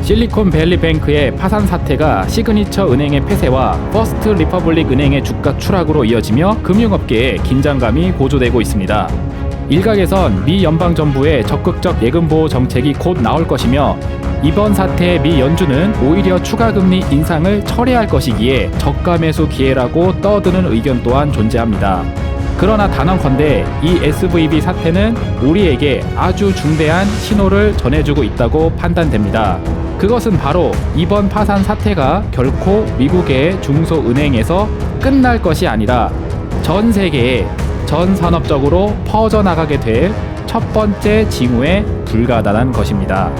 실리콘밸리뱅크의 파산 사태가 시그니처 은행의 폐쇄와 퍼스트 리퍼블릭 은행의 주가 추락으로 이어지며 금융업계에 긴장감이 고조되고 있습니다. 일각에선 미 연방정부의 적극적 예금보호 정책이 곧 나올 것이며 이번 사태의 미 연준은 오히려 추가 금리 인상을 철회할 것이기에 저가 매수 기회라고 떠드는 의견 또한 존재합니다. 그러나 단언컨대 이 SVB 사태는 우리에게 아주 중대한 신호를 전해주고 있다고 판단됩니다. 그것은 바로 이번 파산 사태가 결코 미국의 중소은행에서 끝날 것이 아니라 전 세계에 전 산업적으로 퍼져나가게 될 첫 번째 징후에 불과하다는 것입니다.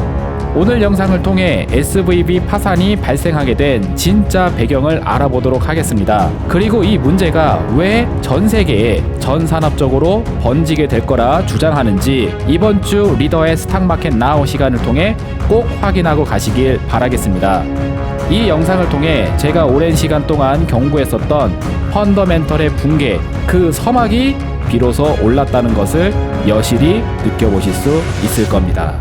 오늘 영상을 통해 SVB 파산이 발생하게 된 진짜 배경을 알아보도록 하겠습니다. 그리고 이 문제가 왜 전 세계에 전 산업적으로 번지게 될 거라 주장하는지 이번 주 리더의 스탁마켓 나우 시간을 통해 꼭 확인하고 가시길 바라겠습니다. 이 영상을 통해 제가 오랜 시간 동안 경고했었던 펀더멘털의 붕괴, 그 서막이 비로소 올랐다는 것을 여실히 느껴보실 수 있을 겁니다.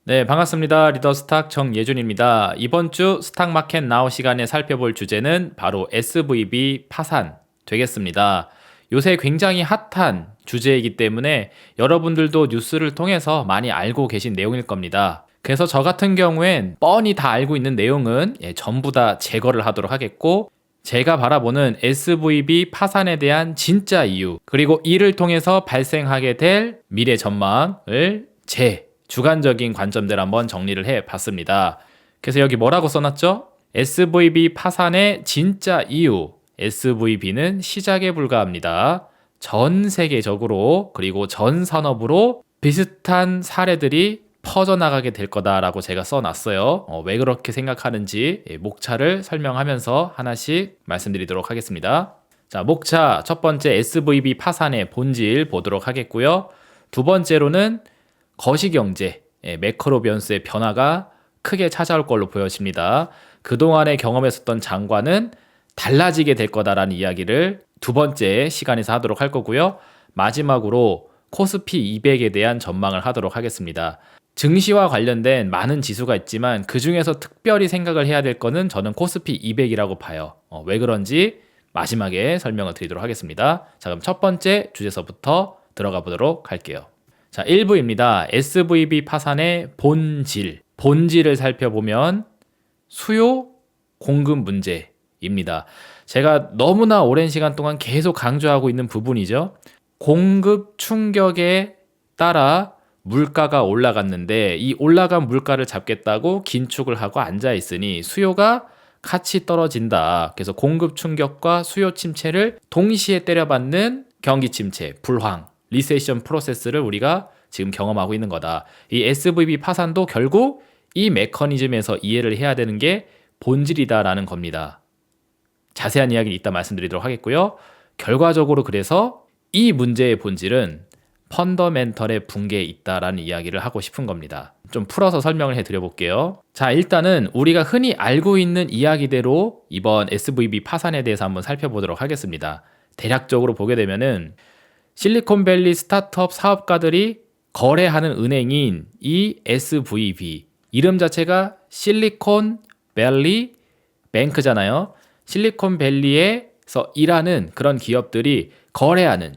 네, 반갑습니다. 리더 스탁 정예준입니다. 이번 주 스탁마켓 나우 시간에 살펴볼 주제는 바로 SVB 파산 되겠습니다. 요새 굉장히 핫한 주제이기 때문에 여러분들도 뉴스를 통해서 많이 알고 계신 내용일 겁니다. 그래서 저 같은 경우엔 뻔히 다 알고 있는 내용은 전부 다 제거를 하도록 하겠고, 제가 바라보는 SVB 파산에 대한 진짜 이유, 그리고 이를 통해서 발생하게 될 미래 전망을 제 주관적인 관점들 한번 정리를 해봤습니다. 그래서 여기 뭐라고 써놨죠? SVB 파산의 진짜 이유, SVB는 시작에 불과합니다. 전 세계적으로 그리고 전 산업으로 비슷한 사례들이 퍼져나가게 될 거다라고 제가 써놨어요. 왜 그렇게 생각하는지 목차를 설명하면서 하나씩 말씀드리도록 하겠습니다. 자, 목차 첫 번째 SVB 파산의 본질 보도록 하겠고요. 두 번째로는 거시경제, 매크로 변수의 변화가 크게 찾아올 걸로 보여집니다. 그동안에 경험했었던 장과는 달라지게 될 거다라는 이야기를 두 번째 시간에서 하도록 할 거고요. 마지막으로 코스피 200에 대한 전망을 하도록 하겠습니다. 증시와 관련된 많은 지수가 있지만 그 중에서 특별히 생각을 해야 될 거는 저는 코스피 200이라고 봐요. 왜 그런지 마지막에 설명을 드리도록 하겠습니다. 자, 그럼 첫 번째 주제서부터 들어가 보도록 할게요. 자, 1부입니다. SVB 파산의 본질을 살펴보면 수요 공급 문제입니다. 제가 너무나 오랜 시간 동안 계속 강조하고 있는 부분이죠. 공급 충격에 따라 물가가 올라갔는데 이 올라간 물가를 잡겠다고 긴축을 하고 앉아 있으니 수요가 같이 떨어진다. 그래서 공급 충격과 수요 침체를 동시에 때려받는 경기 침체, 불황, 리세션 프로세스를 우리가 지금 경험하고 있는 거다. 이 SVB 파산도 결국 이 메커니즘에서 이해를 해야 되는 게 본질이다라는 겁니다. 자세한 이야기는 이따 말씀드리도록 하겠고요. 결과적으로 그래서 이 문제의 본질은 펀더멘털의 붕괴에 있다라는 이야기를 하고 싶은 겁니다. 좀 풀어서 설명을 해드려 볼게요. 자, 일단은 우리가 흔히 알고 있는 이야기대로 이번 SVB 파산에 대해서 한번 살펴보도록 하겠습니다. 대략적으로 보게 되면은 실리콘밸리 스타트업 사업가들이 거래하는 은행인 이 SVB, 이름 자체가 실리콘밸리 뱅크잖아요. 실리콘밸리에서 일하는 그런 기업들이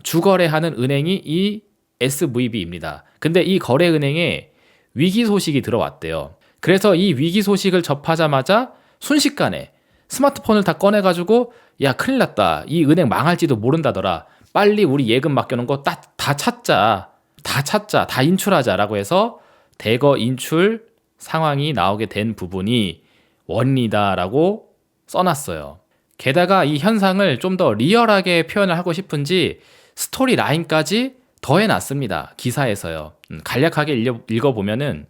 주거래하는 은행이 이 SVB입니다. 근데 이 거래은행에 위기 소식이 들어왔대요. 그래서 이 위기 소식을 접하자마자 순식간에 스마트폰을 다 꺼내가지고 야, 큰일 났다. 이 은행 망할지도 모른다더라. 빨리 우리 예금 맡겨놓은 거 다 찾자. 다 인출하자라고 해서 대거 인출 상황이 나오게 된 부분이 원리다라고 써놨어요. 게다가 이 현상을 좀 더 리얼하게 표현을 하고 싶은지 스토리 라인까지 더해놨습니다. 기사에서요. 간략하게 읽어보면은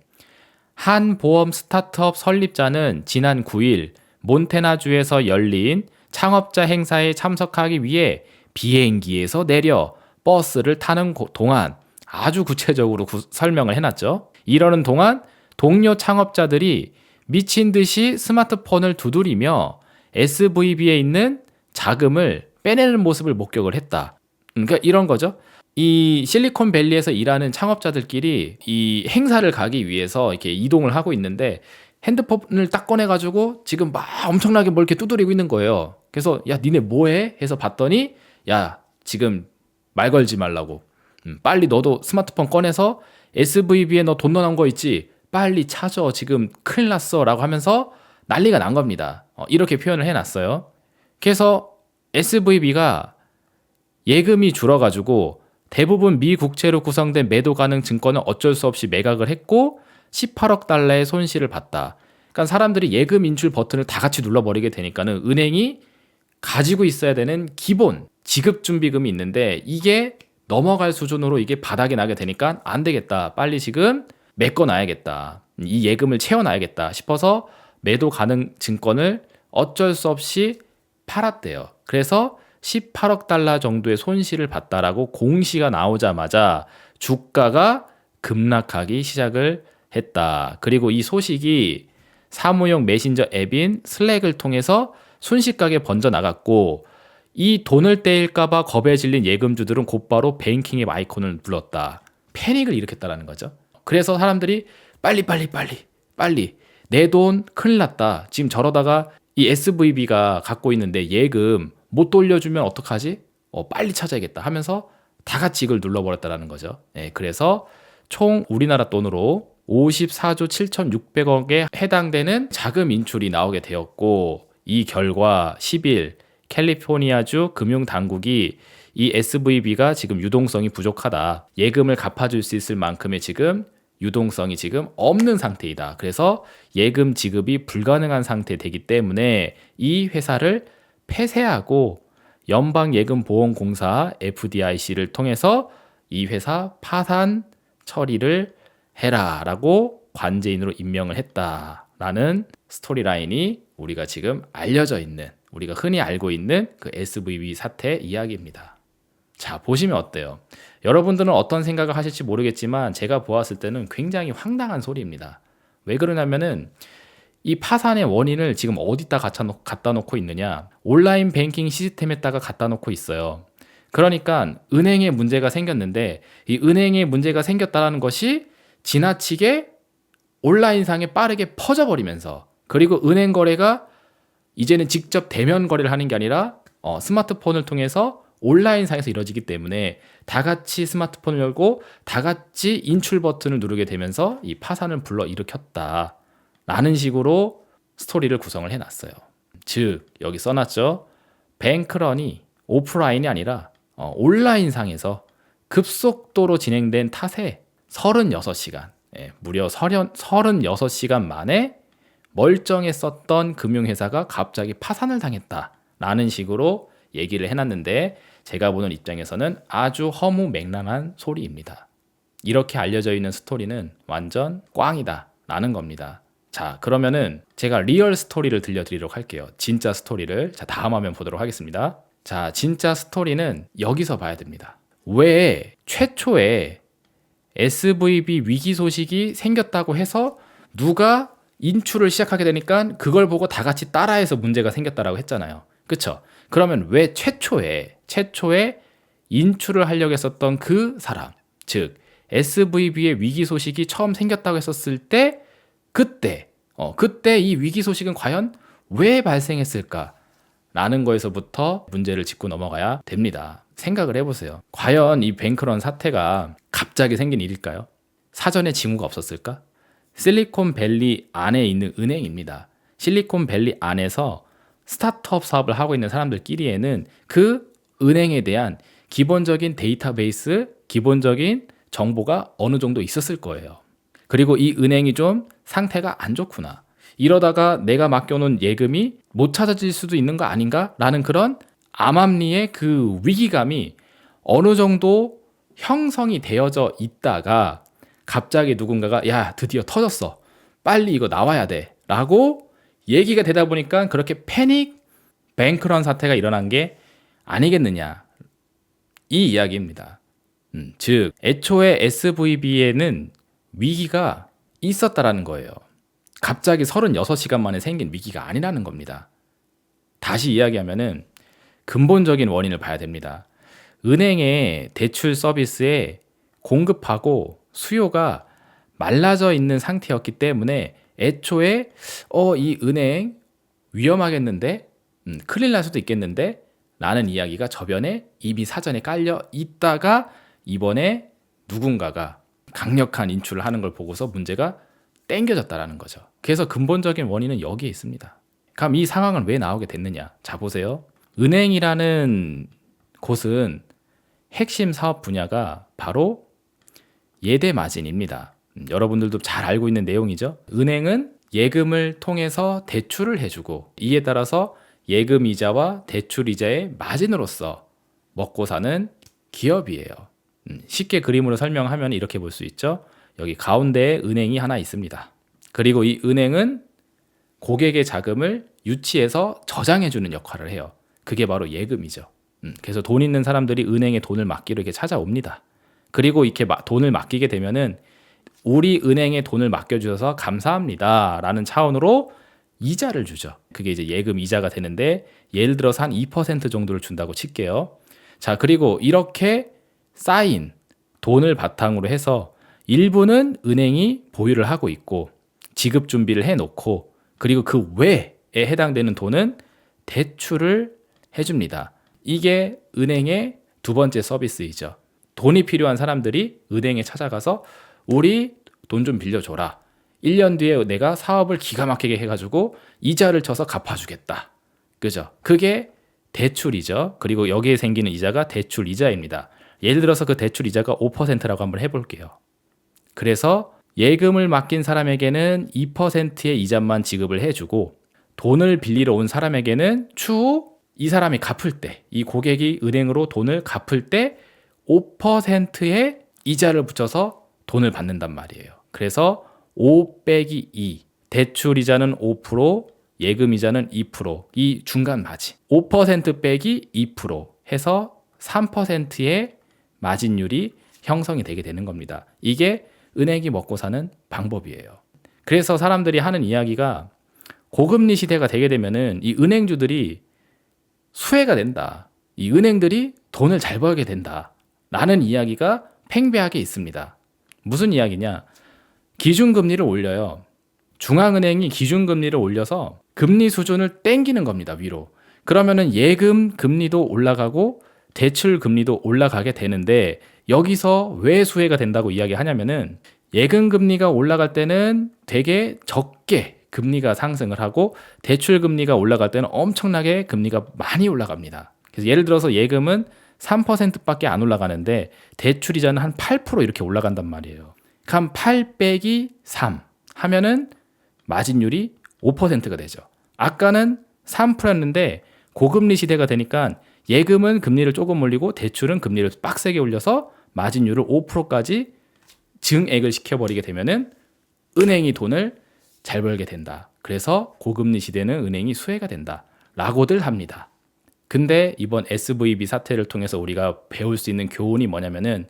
한 보험 스타트업 설립자는 지난 9일 몬태나주에서 열린 창업자 행사에 참석하기 위해 비행기에서 내려 버스를 타는 동안 아주 구체적으로 설명을 해놨죠. 이러는 동안 동료 창업자들이 미친 듯이 스마트폰을 두드리며 SVB에 있는 자금을 빼내는 모습을 목격을 했다. 그러니까 이런 거죠. 이 실리콘밸리에서 일하는 창업자들끼리 이 행사를 가기 위해서 이렇게 이동을 하고 있는데 핸드폰을 딱 꺼내가지고 지금 막 엄청나게 뭘 이렇게 두드리고 있는 거예요. 그래서 야 니네 뭐해? 해서 봤더니 야 지금 말 걸지 말라고. 빨리 너도 스마트폰 꺼내서 SVB에 너 돈 넣어놓은 거 있지? 빨리 찾아. 지금 큰일 났어. 라고 하면서 난리가 난 겁니다. 이렇게 표현을 해놨어요. 그래서 SVB가 예금이 줄어가지고 대부분 미국채로 구성된 매도 가능 증권은 어쩔 수 없이 매각을 했고 18억 달러의 손실을 봤다. 그러니까 사람들이 예금 인출 버튼을 다 같이 눌러버리게 되니까는 은행이 가지고 있어야 되는 기본 지급 준비금이 있는데 이게 넘어갈 수준으로 이게 바닥이 나게 되니까 안 되겠다. 빨리 지금 메꿔놔야겠다. 이 예금을 채워놔야겠다 싶어서 매도 가능 증권을 어쩔 수 없이 팔았대요. 그래서 18억 달러 정도의 손실을 봤다라고 공시가 나오자마자 주가가 급락하기 시작을 했다. 그리고 이 소식이 사무용 메신저 앱인 슬랙을 통해서 순식간에 번져 나갔고 이 돈을 떼일까봐 겁에 질린 예금주들은 곧바로 뱅킹 앱 아이콘을 눌렀다. 패닉을 일으켰다라는 거죠. 그래서 사람들이 빨리 내 돈 큰일 났다. 지금 저러다가 이 SVB가 갖고 있는데 예금 못 돌려주면 어떡하지? 빨리 찾아야겠다 하면서 다 같이 이걸 눌러버렸다라는 거죠. 그래서 총 우리나라 돈으로 54조 7,600억에 해당되는 자금 인출이 나오게 되었고 이 결과 10일 캘리포니아주 금융당국이 이 SVB가 지금 유동성이 부족하다. 예금을 갚아줄 수 있을 만큼의 지금 유동성이 지금 없는 상태이다. 그래서 예금 지급이 불가능한 상태 되기 때문에 이 회사를 폐쇄하고 연방예금보험공사 FDIC를 통해서 이 회사 파산 처리를 해라 라고 관제인으로 임명을 했다라는 스토리라인이 우리가 지금 알려져 있는 우리가 흔히 알고 있는 그 SVB 사태 이야기입니다. 자, 보시면 어때요? 여러분들은 어떤 생각을 하실지 모르겠지만 제가 보았을 때는 굉장히 황당한 소리입니다. 왜 그러냐면은 이 파산의 원인을 지금 어디다 갖다 놓고 있느냐? 온라인 뱅킹 시스템에다가 갖다 놓고 있어요. 그러니까 은행에 문제가 생겼는데 이 은행에 문제가 생겼다는 것이 지나치게 온라인상에 빠르게 퍼져버리면서 그리고 은행 거래가 이제는 직접 대면 거래를 하는 게 아니라 스마트폰을 통해서 온라인상에서 이루어지기 때문에 다 같이 스마트폰을 열고 다 같이 인출 버튼을 누르게 되면서 이 파산을 불러일으켰다 라는 식으로 스토리를 구성을 해놨어요. 즉 여기 써놨죠. 뱅크런이 오프라인이 아니라 온라인상에서 급속도로 진행된 탓에 36시간 무려 36시간 만에 멀쩡했었던 금융회사가 갑자기 파산을 당했다라는 식으로 얘기를 해놨는데 제가 보는 입장에서는 아주 허무맹랑한 소리입니다. 이렇게 알려져 있는 스토리는 완전 꽝이다 라는 겁니다. 자, 그러면은 제가 리얼 스토리를 들려드리도록 할게요. 진짜 스토리를. 자, 다음 화면 보도록 하겠습니다. 자, 진짜 스토리는 여기서 봐야 됩니다. 왜 최초에 SVB 위기 소식이 생겼다고 해서 누가 인출을 시작하게 되니까 그걸 보고 다 같이 따라해서 문제가 생겼다라고 했잖아요. 그쵸? 그러면 왜 최초에 인출을 하려고 했었던 그 사람, 즉 SVB의 위기 소식이 처음 생겼다고 했었을 때 그때 이 위기 소식은 과연 왜 발생했을까? 라는 거에서부터 문제를 짚고 넘어가야 됩니다. 생각을 해보세요. 과연 이 뱅크런 사태가 갑자기 생긴 일일까요? 사전에 징후가 없었을까? 실리콘밸리 안에 있는 은행입니다. 실리콘밸리 안에서 스타트업 사업을 하고 있는 사람들끼리에는 그 은행에 대한 기본적인 데이터베이스, 기본적인 정보가 어느 정도 있었을 거예요. 그리고 이 은행이 좀 상태가 안 좋구나. 이러다가 내가 맡겨놓은 예금이 못 찾아질 수도 있는 거 아닌가? 라는 그런 암암리의 그 위기감이 어느 정도 형성이 되어져 있다가 갑자기 누군가가 야, 드디어 터졌어. 빨리 이거 나와야 돼. 라고 얘기가 되다 보니까 그렇게 패닉 뱅크런 사태가 일어난 게 아니겠느냐. 이 이야기입니다. 즉 애초에 SVB에는 위기가 있었다라는 거예요. 갑자기 36시간 만에 생긴 위기가 아니라는 겁니다. 다시 이야기하면은 근본적인 원인을 봐야 됩니다. 은행의 대출 서비스에 공급하고 수요가 말라져 있는 상태였기 때문에 애초에 이 은행 위험하겠는데, 큰일 날 수도 있겠는데 라는 이야기가 저변에 이미 사전에 깔려 있다가 이번에 누군가가 강력한 인출을 하는 걸 보고서 문제가 땡겨졌다라는 거죠. 그래서 근본적인 원인은 여기에 있습니다. 그럼 이 상황은 왜 나오게 됐느냐? 자, 보세요. 은행이라는 곳은 핵심 사업 분야가 바로 예대 마진입니다. 여러분들도 잘 알고 있는 내용이죠. 은행은 예금을 통해서 대출을 해주고 이에 따라서 예금 이자와 대출 이자의 마진으로서 먹고 사는 기업이에요. 쉽게 그림으로 설명하면 이렇게 볼 수 있죠. 여기 가운데에 은행이 하나 있습니다. 그리고 이 은행은 고객의 자금을 유치해서 저장해주는 역할을 해요. 그게 바로 예금이죠. 그래서 돈 있는 사람들이 은행에 돈을 맡기로 이렇게 찾아옵니다. 그리고 이렇게 돈을 맡기게 되면은 우리 은행에 돈을 맡겨주셔서 감사합니다 라는 차원으로 이자를 주죠. 그게 이제 예금 이자가 되는데 예를 들어서 한 2% 정도를 준다고 칠게요. 자, 그리고 이렇게 쌓인 돈을 바탕으로 해서 일부는 은행이 보유를 하고 있고 지급 준비를 해놓고 그리고 그 외에 해당되는 돈은 대출을 해줍니다. 이게 은행의 두 번째 서비스이죠. 돈이 필요한 사람들이 은행에 찾아가서 우리 돈 좀 빌려줘라. 1년 뒤에 내가 사업을 기가 막히게 해가지고 이자를 쳐서 갚아주겠다. 그죠? 그게 대출이죠. 그리고 여기에 생기는 이자가 대출 이자입니다. 예를 들어서 그 대출 이자가 5%라고 한번 해볼게요. 그래서 예금을 맡긴 사람에게는 2%의 이자만 지급을 해주고 돈을 빌리러 온 사람에게는 추후 이 사람이 갚을 때, 이 고객이 은행으로 돈을 갚을 때 5%의 이자를 붙여서 돈을 받는단 말이에요. 그래서 5 빼기 2, 대출 이자는 5%, 예금 이자는 2%, 이 중간 마진 5% 빼기 2% 해서 3%의 마진율이 형성이 되게 되는 겁니다. 이게 은행이 먹고 사는 방법이에요. 그래서 사람들이 하는 이야기가 고금리 시대가 되게 되면은 이 은행주들이 수혜가 된다. 이 은행들이 돈을 잘 벌게 된다. 라는 이야기가 팽배하게 있습니다. 무슨 이야기냐? 기준금리를 올려요. 중앙은행이 기준금리를 올려서 금리 수준을 땡기는 겁니다. 위로. 그러면은 예금 금리도 올라가고 대출 금리도 올라가게 되는데 여기서 왜 수혜가 된다고 이야기하냐면은 예금 금리가 올라갈 때는 되게 적게 금리가 상승을 하고 대출 금리가 올라갈 때는 엄청나게 금리가 많이 올라갑니다. 그래서 예를 들어서 예금은 3%밖에 안 올라가는데 대출 이자는 한 8% 이렇게 올라간단 말이에요. 그럼 8 빼기 3 하면은 마진율이 5%가 되죠. 아까는 3%였는데 고금리 시대가 되니까 예금은 금리를 조금 올리고 대출은 금리를 빡세게 올려서 마진율을 5%까지 증액을 시켜버리게 되면은 은행이 돈을 잘 벌게 된다. 그래서 고금리 시대는 은행이 수혜가 된다. 라고들 합니다. 근데 이번 SVB 사태를 통해서 우리가 배울 수 있는 교훈이 뭐냐면은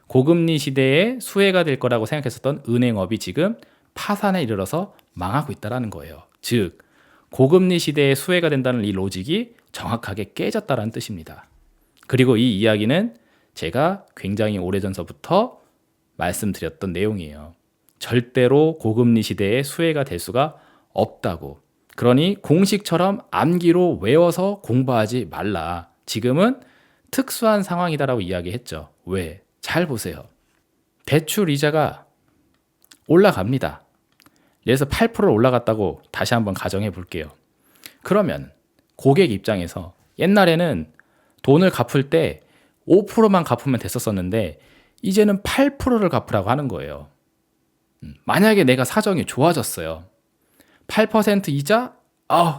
고금리 시대에 수혜가 될 거라고 생각했었던 은행업이 지금 파산에 이르러서 망하고 있다는 거예요. 즉, 고금리 시대에 수혜가 된다는 이 로직이 정확하게 깨졌다는 뜻입니다. 그리고 이 이야기는 제가 굉장히 오래전서부터 말씀드렸던 내용이에요. 절대로 고금리 시대에 수혜가 될 수가 없다고. 그러니 공식처럼 암기로 외워서 공부하지 말라. 지금은 특수한 상황이다라고 이야기했죠. 왜? 잘 보세요. 대출 이자가 올라갑니다. 그래서 8% 올라갔다고 다시 한번 가정해 볼게요. 그러면 고객 입장에서 옛날에는 돈을 갚을 때 5%만 갚으면 됐었었는데 이제는 8%를 갚으라고 하는 거예요. 만약에 내가 사정이 좋아졌어요. 8% 이자?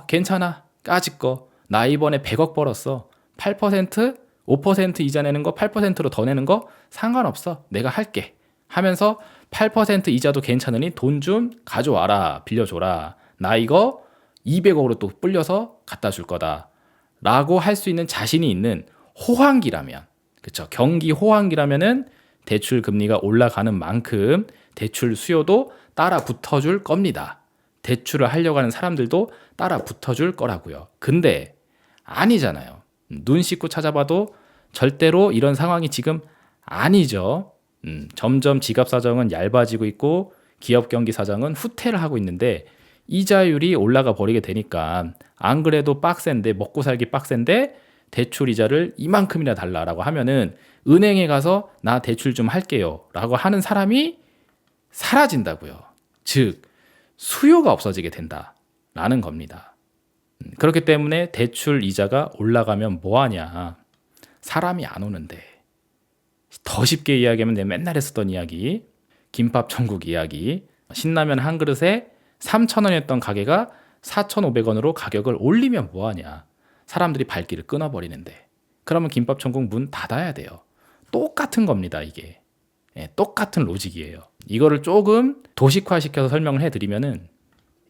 괜찮아. 까짓 거. 나 이번에 100억 벌었어. 8%? 5% 이자 내는 거 8%로 더 내는 거 상관없어. 내가 할게. 하면서 8% 이자도 괜찮으니 돈 좀 가져와라. 빌려줘라. 나 이거 200억으로 또 불려서 갖다 줄 거다. 라고 할 수 있는 자신이 있는 호황기라면, 그쵸? 경기 호황기라면은 대출 금리가 올라가는 만큼 대출 수요도 따라 붙어줄 겁니다. 대출을 하려고 하는 사람들도 따라 붙어줄 거라고요. 근데 아니잖아요. 눈 씻고 찾아봐도 절대로 이런 상황이 지금 아니죠. 점점 지갑 사정은 얇아지고 있고 기업 경기 사정은 후퇴를 하고 있는데 이자율이 올라가 버리게 되니까 안 그래도 빡센데 먹고 살기 빡센데 대출 이자를 이만큼이나 달라라고 하면은 은행에 가서 나 대출 좀 할게요 라고 하는 사람이 사라진다고요. 즉 수요가 없어지게 된다라는 겁니다. 그렇기 때문에 대출 이자가 올라가면 뭐하냐. 사람이 안 오는데. 더 쉽게 이야기하면 내가 맨날 했었던 이야기, 김밥 천국 이야기. 신라면 한 그릇에 3,000원이었던 가게가 4,500원으로 가격을 올리면 뭐하냐. 사람들이 발길을 끊어버리는데. 그러면 김밥 천국 문 닫아야 돼요. 똑같은 겁니다, 이게. 똑같은 로직이에요. 이거를 조금 도식화시켜서 설명을 해드리면은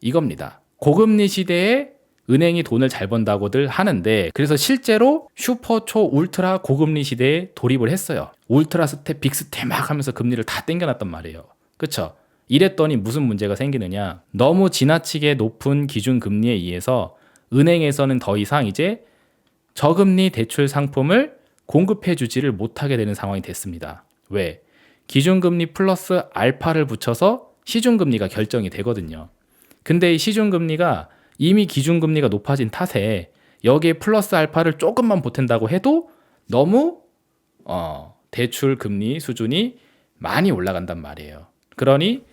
이겁니다. 고금리 시대에 은행이 돈을 잘 번다고들 하는데 그래서 실제로 슈퍼 초 울트라 고금리 시대에 돌입을 했어요. 울트라 스텝 빅스텝 막 하면서 금리를 다 땡겨놨단 말이에요. 그쵸? 이랬더니 무슨 문제가 생기느냐. 너무 지나치게 높은 기준금리에 의해서 은행에서는 더 이상 이제 저금리 대출 상품을 공급해 주지를 못하게 되는 상황이 됐습니다. 왜? 기준금리 플러스 알파를 붙여서 시중금리가 결정이 되거든요. 근데 이 시중금리가 이미 기준금리가 높아진 탓에 여기에 플러스 알파를 조금만 보탠다고 해도 너무 대출 금리 수준이 많이 올라간단 말이에요. 그러니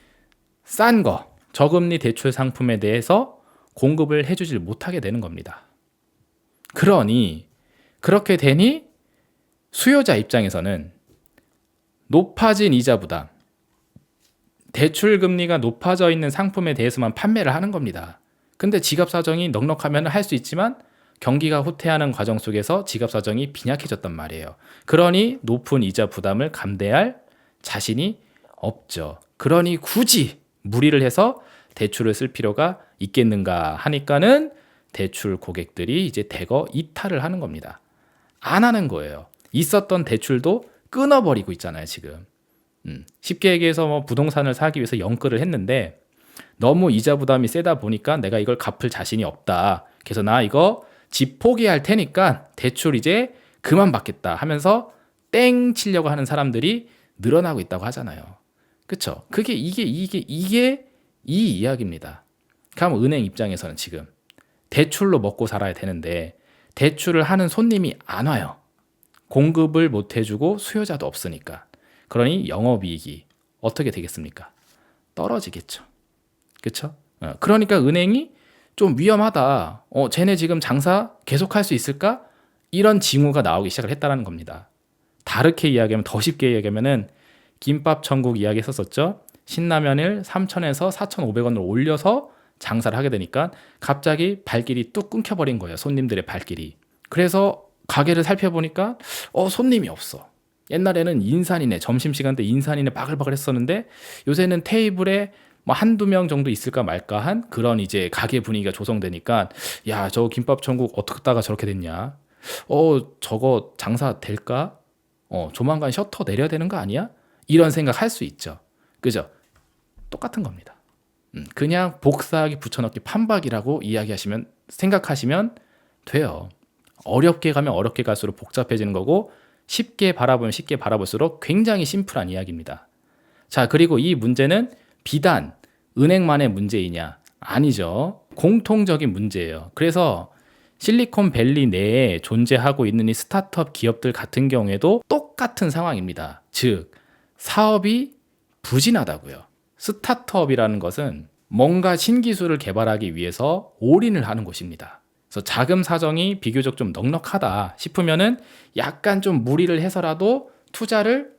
싼 거, 저금리 대출 상품에 대해서 공급을 해주질 못하게 되는 겁니다. 그러니 그렇게 되니 수요자 입장에서는 높아진 이자 부담, 대출 금리가 높아져 있는 상품에 대해서만 판매를 하는 겁니다. 근데 지갑 사정이 넉넉하면 할 수 있지만 경기가 후퇴하는 과정 속에서 지갑 사정이 빈약해졌단 말이에요. 그러니 높은 이자 부담을 감대할 자신이 없죠. 그러니 굳이 무리를 해서 대출을 쓸 필요가 있겠는가 하니까는 대출 고객들이 이제 대거 이탈을 하는 겁니다. 안 하는 거예요. 있었던 대출도 끊어버리고 있잖아요, 지금. 쉽게 얘기해서 뭐 부동산을 사기 위해서 연끌을 했는데 너무 이자 부담이 세다 보니까 내가 이걸 갚을 자신이 없다. 그래서 나 이거 집 포기할 테니까 대출 이제 그만 받겠다 하면서 땡 치려고 하는 사람들이 늘어나고 있다고 하잖아요. 그쵸? 그게 이게 이 이야기입니다. 그럼 은행 입장에서는 지금 대출로 먹고 살아야 되는데 대출을 하는 손님이 안 와요. 공급을 못 해주고 수요자도 없으니까. 그러니 영업이익이 어떻게 되겠습니까? 떨어지겠죠. 그렇죠? 그러니까 은행이 좀 위험하다. 쟤네 지금 장사 계속할 수 있을까? 이런 징후가 나오기 시작을 했다는 겁니다. 다르게 이야기하면 더 쉽게 이야기하면은 김밥 천국 이야기 했었죠. 신라면을 3,000에서 4,500원으로 올려서 장사를 하게 되니까 갑자기 발길이 뚝 끊겨버린 거예요. 손님들의 발길이. 그래서 가게를 살펴보니까 손님이 없어. 옛날에는 인산이네, 점심시간 때 인산이네 바글바글 했었는데 요새는 테이블에 뭐 한두 명 정도 있을까 말까 한 그런 이제 가게 분위기가 조성되니까 야, 저 김밥 천국 어떻다가 저렇게 됐냐? 저거 장사 될까? 조만간 셔터 내려야 되는 거 아니야? 이런 생각 할 수 있죠. 그죠? 똑같은 겁니다. 그냥 복사하기 붙여넣기 판박이라고 생각하시면 돼요. 어렵게 가면 어렵게 갈수록 복잡해지는 거고 쉽게 바라볼수록 굉장히 심플한 이야기입니다. 자, 그리고 이 문제는 비단 은행만의 문제이냐? 아니죠. 공통적인 문제예요. 그래서 실리콘밸리 내에 존재하고 있는 이 스타트업 기업들 같은 경우에도 똑같은 상황입니다. 즉, 사업이 부진하다고요. 스타트업이라는 것은 뭔가 신기술을 개발하기 위해서 올인을 하는 곳입니다. 그래서 자금 사정이 비교적 좀 넉넉하다 싶으면은 약간 좀 무리를 해서라도 투자를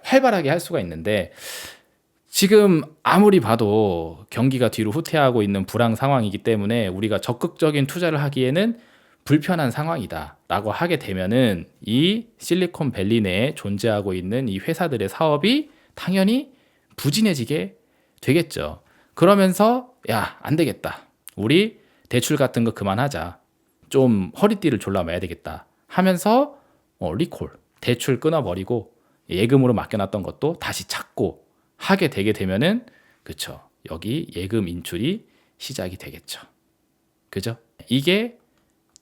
활발하게 할 수가 있는데 지금 아무리 봐도 경기가 뒤로 후퇴하고 있는 불황 상황이기 때문에 우리가 적극적인 투자를 하기에는 불편한 상황이다 라고 하게 되면은 이 실리콘밸리 내에 존재하고 있는 이 회사들의 사업이 당연히 부진해지게 되겠죠. 그러면서 야, 안 되겠다. 우리 대출 같은 거 그만하자. 좀 허리띠를 졸라매야 되겠다 하면서 리콜, 대출 끊어버리고 예금으로 맡겨놨던 것도 다시 찾고 하게 되게 되면은 그쵸, 여기 예금 인출이 시작이 되겠죠. 그죠? 이게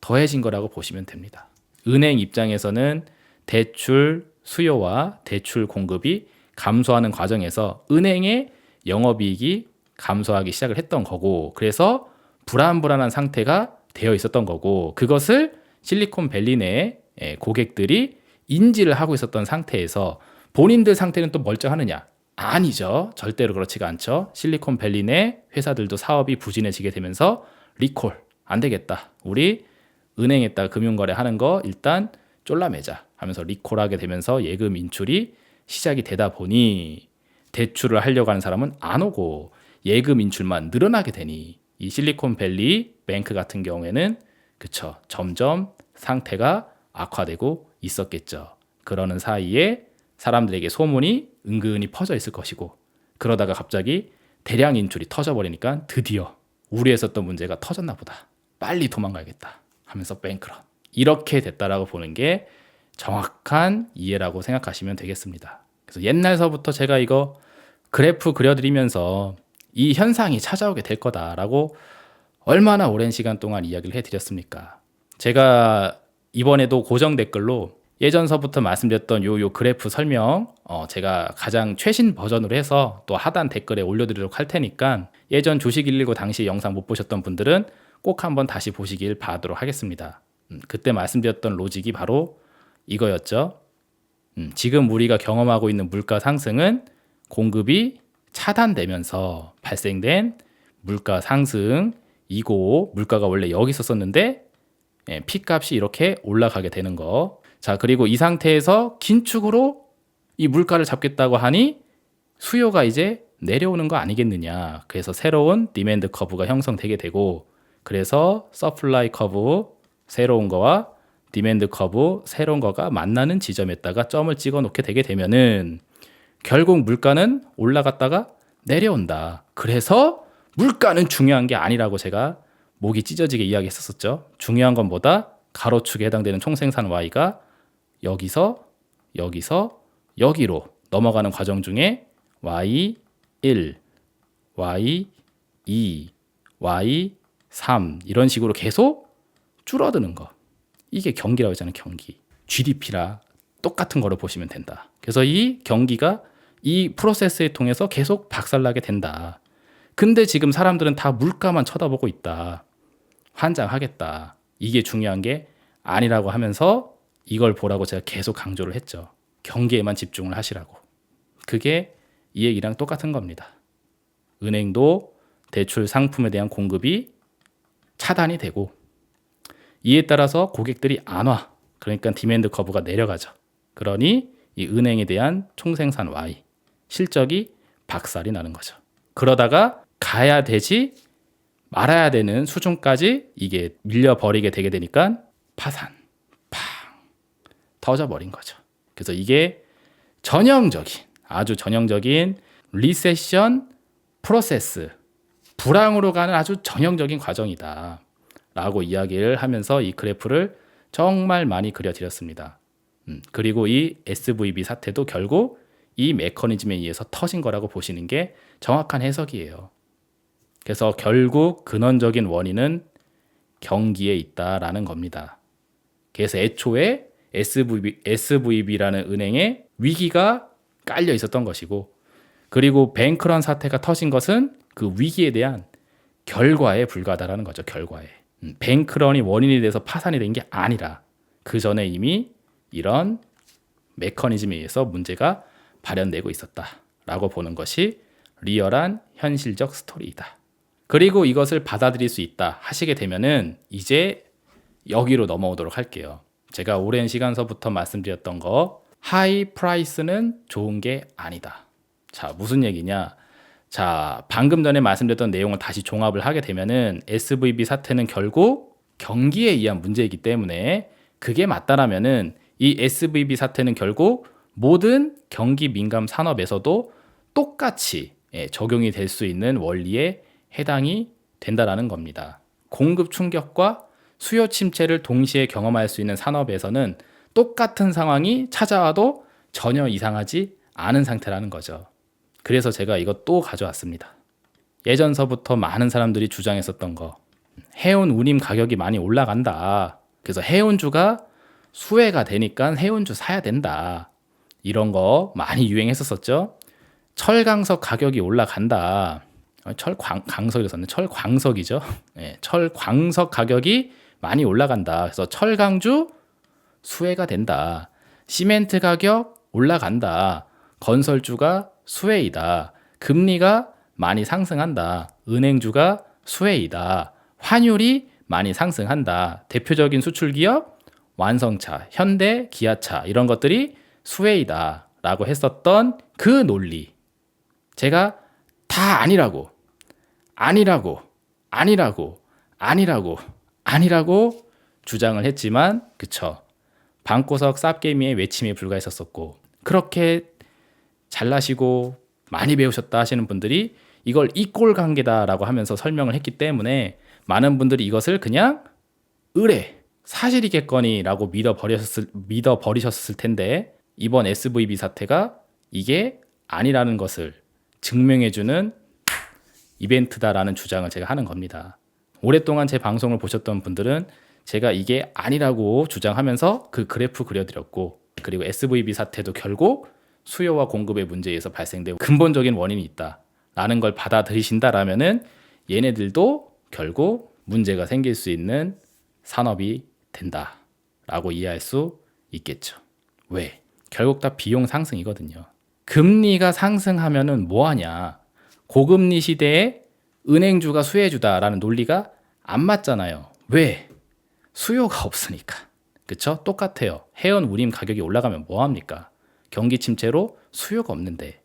더해진 거라고 보시면 됩니다. 은행 입장에서는 대출 수요와 대출 공급이 감소하는 과정에서 은행의 영업이익이 감소하기 시작을 했던 거고, 그래서 불안불안한 상태가 되어 있었던 거고, 그것을 실리콘밸리 내의 고객들이 인지를 하고 있었던 상태에서 본인들 상태는 또 멀쩡하느냐? 아니죠. 절대로 그렇지가 않죠. 실리콘밸리 내 회사들도 사업이 부진해지게 되면서 리콜 안 되겠다. 우리 은행에다가 금융거래 하는 거 일단 쫄라매자 하면서 리콜하게 되면서 예금 인출이 시작이 되다 보니 대출을 하려고 하는 사람은 안 오고 예금 인출만 늘어나게 되니 이 실리콘밸리 뱅크 같은 경우에는 그쵸, 점점 상태가 악화되고 있었겠죠. 그러는 사이에 사람들에게 소문이 은근히 퍼져 있을 것이고, 그러다가 갑자기 대량 인출이 터져버리니까 드디어 우리 했었던 문제가 터졌나 보다, 빨리 도망가야겠다 하면서 뱅크런, 이렇게 됐다라고 보는 게 정확한 이해라고 생각하시면 되겠습니다. 그래서 옛날서부터 제가 이거 그래프 그려드리면서 이 현상이 찾아오게 될 거다라고 얼마나 오랜 시간 동안 이야기를 해드렸습니까? 제가 이번에도 고정 댓글로 예전서부터 말씀드렸던 요 그래프 설명 제가 가장 최신 버전으로 해서 또 하단 댓글에 올려드리도록 할 테니까 예전 주식 119 당시 영상 못 보셨던 분들은 꼭 한번 다시 보시길 바라도록 하겠습니다. 그때 말씀드렸던 로직이 바로 이거였죠. 지금 우리가 경험하고 있는 물가 상승은 공급이 차단되면서 발생된 물가 상승이고, 물가가 원래 여기 있었었는데 P값이 이렇게 올라가게 되는 거. 자, 그리고 이 상태에서 긴축으로 이 물가를 잡겠다고 하니 수요가 이제 내려오는 거 아니겠느냐. 그래서 새로운 디맨드 커브가 형성되게 되고, 그래서 서플라이 커브 새로운 거와 디맨드 커브 새로운 거가 만나는 지점에다가 점을 찍어 놓게 되게 되면은 결국 물가는 올라갔다가 내려온다. 그래서 물가는 중요한 게 아니라고 제가 목이 찢어지게 이야기했었죠. 중요한 건 뭐다? 가로축에 해당되는 총생산 Y가 여기서 여기로 넘어가는 과정 중에 Y1, Y2, Y3 이런 식으로 계속 줄어드는 거. 이게 경기라고 했잖아요. 경기. GDP라 똑같은 거로 보시면 된다. 그래서 이 경기가 이 프로세스에 통해서 계속 박살나게 된다. 근데 지금 사람들은 다 물가만 쳐다보고 있다. 환장하겠다. 이게 중요한 게 아니라고 하면서 이걸 보라고 제가 계속 강조를 했죠. 경기에만 집중을 하시라고. 그게 이 얘기랑 똑같은 겁니다. 은행도 대출 상품에 대한 공급이 차단이 되고, 이에 따라서 고객들이 안 와. 그러니까 디맨드 커브가 내려가죠. 그러니 이 은행에 대한 총생산 Y 실적이 박살이 나는 거죠. 그러다가 가야 되지 말아야 되는 수준까지 이게 밀려버리게 되게 되니까 파산, 팡 터져버린 거죠. 그래서 이게 아주 전형적인 리세션 프로세스, 불황으로 가는 아주 전형적인 과정이다 라고 이야기를 하면서 이 그래프를 정말 많이 그려드렸습니다. 그리고 이 SVB 사태도 결국 이 메커니즘에 의해서 터진 거라고 보시는 게 정확한 해석이에요. 그래서 결국 근원적인 원인은 경기에 있다라는 겁니다. 그래서 애초에 SVB라는 은행에 위기가 깔려 있었던 것이고, 그리고 뱅크런 사태가 터진 것은 그 위기에 대한 결과에 불과하다라는 거죠. 결과에. 뱅크런이 원인이 돼서 파산이 된 게 아니라 그 전에 이미 이런 메커니즘에 의해서 문제가 발현되고 있었다라고 보는 것이 리얼한 현실적 스토리이다. 그리고 이것을 받아들일 수 있다 하시게 되면은 이제 여기로 넘어오도록 할게요. 제가 오랜 시간서부터 말씀드렸던 거, 하이 프라이스는 좋은 게 아니다. 자, 무슨 얘기냐? 자, 방금 전에 말씀드렸던 내용을 다시 종합을 하게 되면은 SVB 사태는 결국 경기에 의한 문제이기 때문에 그게 맞다라면은 이 SVB 사태는 결국 모든 경기 민감 산업에서도 똑같이 적용이 될 수 있는 원리에 해당이 된다라는 겁니다. 공급 충격과 수요 침체를 동시에 경험할 수 있는 산업에서는 똑같은 상황이 찾아와도 전혀 이상하지 않은 상태라는 거죠. 그래서 제가 이거 또 가져왔습니다. 예전서부터 많은 사람들이 주장했었던 거, 해운 운임 가격이 많이 올라간다. 그래서 해운주가 수혜가 되니까 해운주 사야 된다. 이런 거 많이 유행했었었죠. 철강석 가격이 올라간다. 철광석이 썼네. 철광석이죠. 네, 철광석 가격이 많이 올라간다. 그래서 철강주 수혜가 된다. 시멘트 가격 올라간다. 건설주가 수혜이다. 금리가 많이 상승한다. 은행주가 수혜이다. 환율이 많이 상승한다. 대표적인 수출 기업 완성차, 현대, 기아차 이런 것들이 수혜이다 라고 했었던 그 논리, 제가 다 아니라고 주장을 했지만, 그쵸, 방구석 쌉개미의 외침에 불과했었고, 그렇게 잘나시고 많이 배우셨다 하시는 분들이 이걸 이꼴관계다라고 하면서 설명을 했기 때문에 많은 분들이 이것을 그냥 의뢰 사실이겠거니라고 믿어버리셨을 텐데, 이번 SVB 사태가 이게 아니라는 것을 증명해주는 이벤트다라는 주장을 제가 하는 겁니다. 오랫동안 제 방송을 보셨던 분들은 제가 이게 아니라고 주장하면서 그 그래프 그려드렸고, 그리고 SVB 사태도 결국 수요와 공급의 문제에서 발생된 근본적인 원인이 있다라는 걸 받아들이신다라면은 얘네들도 결국 문제가 생길 수 있는 산업이 된다라고 이해할 수 있겠죠. 왜? 결국 다 비용 상승이거든요. 금리가 상승하면은 뭐하냐? 고금리 시대에 은행주가 수혜주다라는 논리가 안 맞잖아요. 왜? 수요가 없으니까. 그쵸? 똑같아요. 해운 운임 가격이 올라가면 뭐합니까? 경기 침체로 수요가 없는데.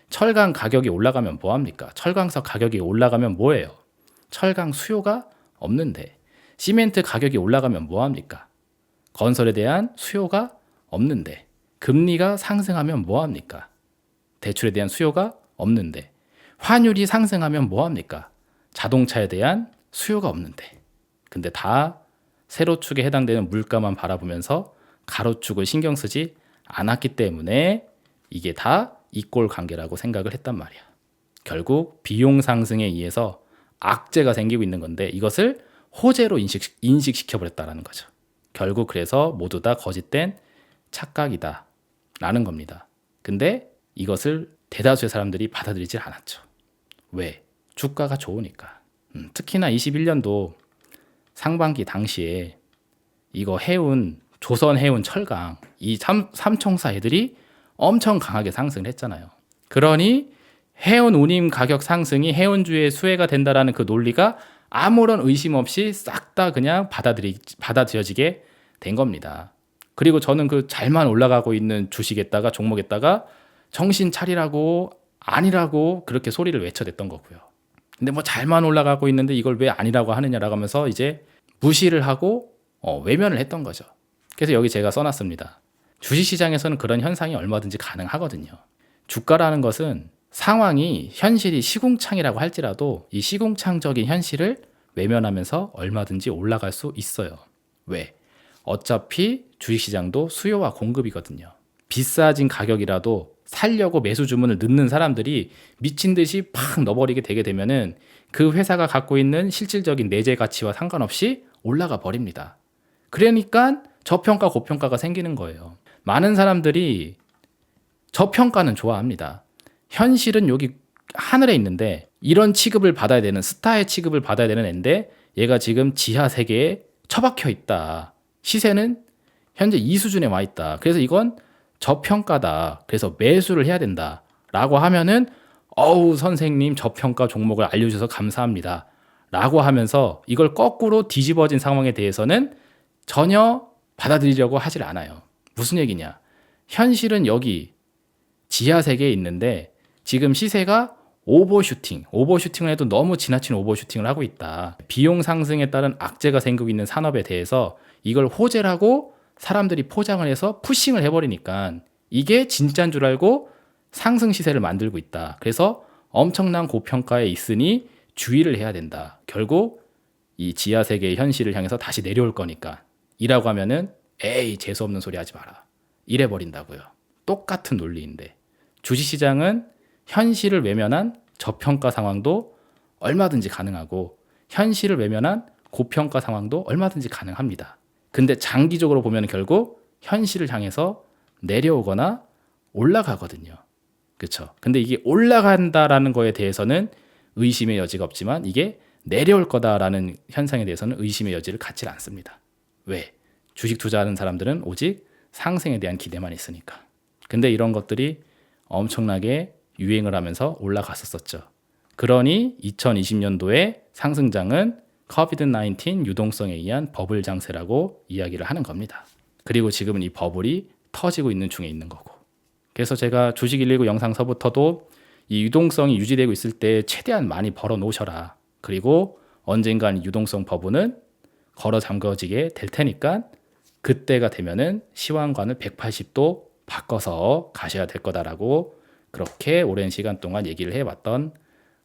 철강 가격이 올라가면 뭐합니까? 철강석 가격이 올라가면 뭐예요? 철강 수요가 없는데. 시멘트 가격이 올라가면 뭐합니까? 건설에 대한 수요가 없는데. 금리가 상승하면 뭐합니까? 대출에 대한 수요가 없는데. 환율이 상승하면 뭐합니까? 자동차에 대한 수요가 없는데. 근데 다 세로축에 해당되는 물가만 바라보면서 가로축을 신경 쓰지 않았기 때문에 이게 다 이꼴 관계라고 생각을 했단 말이야. 결국 비용 상승에 의해서 악재가 생기고 있는 건데, 이것을 호재로 인식시켜버렸다는 거죠. 결국 그래서 모두 다 거짓된 착각이다 라는 겁니다. 근데 이것을 대다수의 사람들이 받아들이질 않았죠. 왜? 주가가 좋으니까. 특히나 21년도 상반기 당시에 이거 해운, 조선 해운 철강 이 삼총사 애들이 엄청 강하게 상승을 했잖아요. 그러니 해운 운임 가격 상승이 해운주의 수혜가 된다라는 그 논리가 아무런 의심 없이 싹 다 그냥 받아들여지게 된 겁니다. 그리고 저는 그 잘만 올라가고 있는 주식에다가 종목에다가 정신 차리라고 아니라고 그렇게 소리를 외쳐댔던 거고요. 근데 뭐 잘만 올라가고 있는데 이걸 왜 아니라고 하느냐라고 하면서 이제 무시를 하고 외면을 했던 거죠. 그래서 여기 제가 써놨습니다. 주식시장에서는 그런 현상이 얼마든지 가능하거든요. 주가라는 것은 상황이 현실이 시궁창이라고 할지라도 이 시궁창적인 현실을 외면하면서 얼마든지 올라갈 수 있어요. 왜? 어차피 주식시장도 수요와 공급이거든요. 비싸진 가격이라도 살려고 매수 주문을 넣는 사람들이 미친 듯이 팍 넣어버리게 되게 되면은 그 회사가 갖고 있는 실질적인 내재 가치와 상관없이 올라가 버립니다. 그러니까 저평가 고평가가 생기는 거예요. 많은 사람들이 저평가는 좋아합니다. 현실은 여기 하늘에 있는데 이런 취급을 받아야 되는, 스타의 취급을 받아야 되는 앤데 얘가 지금 지하 세계에 처박혀 있다. 시세는 현재 이 수준에 와 있다. 그래서 이건 저평가다. 그래서 매수를 해야 된다. 라고 하면은 어우 선생님 저평가 종목을 알려주셔서 감사합니다. 라고 하면서 이걸 거꾸로 뒤집어진 상황에 대해서는 전혀 받아들이려고 하질 않아요. 무슨 얘기냐? 현실은 여기 지하 세계에 있는데 지금 시세가 오버슈팅을 해도 너무 지나친 오버슈팅을 하고 있다. 비용 상승에 따른 악재가 생기고 있는 산업에 대해서 이걸 호재라고 사람들이 포장을 해서 푸싱을 해버리니까 이게 진짜인 줄 알고 상승 시세를 만들고 있다. 그래서 엄청난 고평가에 있으니 주의를 해야 된다. 결국 이 지하 세계의 현실을 향해서 다시 내려올 거니까 이라고 하면은 에이 재수없는 소리 하지 마라. 이래 버린다고요. 똑같은 논리인데 주식시장은 현실을 외면한 저평가 상황도 얼마든지 가능하고 현실을 외면한 고평가 상황도 얼마든지 가능합니다. 근데 장기적으로 보면 결국 현실을 향해서 내려오거나 올라가거든요. 그렇죠? 근데 이게 올라간다라는 거에 대해서는 의심의 여지가 없지만 이게 내려올 거다라는 현상에 대해서는 의심의 여지를 갖지 않습니다. 왜? 주식 투자하는 사람들은 오직 상승에 대한 기대만 있으니까. 근데 이런 것들이 엄청나게 유행을 하면서 올라갔었죠. 그러니 2020년도에 상승장은 코비드-19 유동성에 의한 버블 장세라고 이야기를 하는 겁니다. 그리고 지금은 이 버블이 터지고 있는 중에 있는 거고. 그래서 제가 주식 119 영상서부터도 이 유동성이 유지되고 있을 때 최대한 많이 벌어 놓으셔라. 그리고 언젠간 유동성 버블은 걸어 잠궈지게 될 테니까 그때가 되면은 시황관을 180도 바꿔서 가셔야 될 거다라고 그렇게 오랜 시간 동안 얘기를 해왔던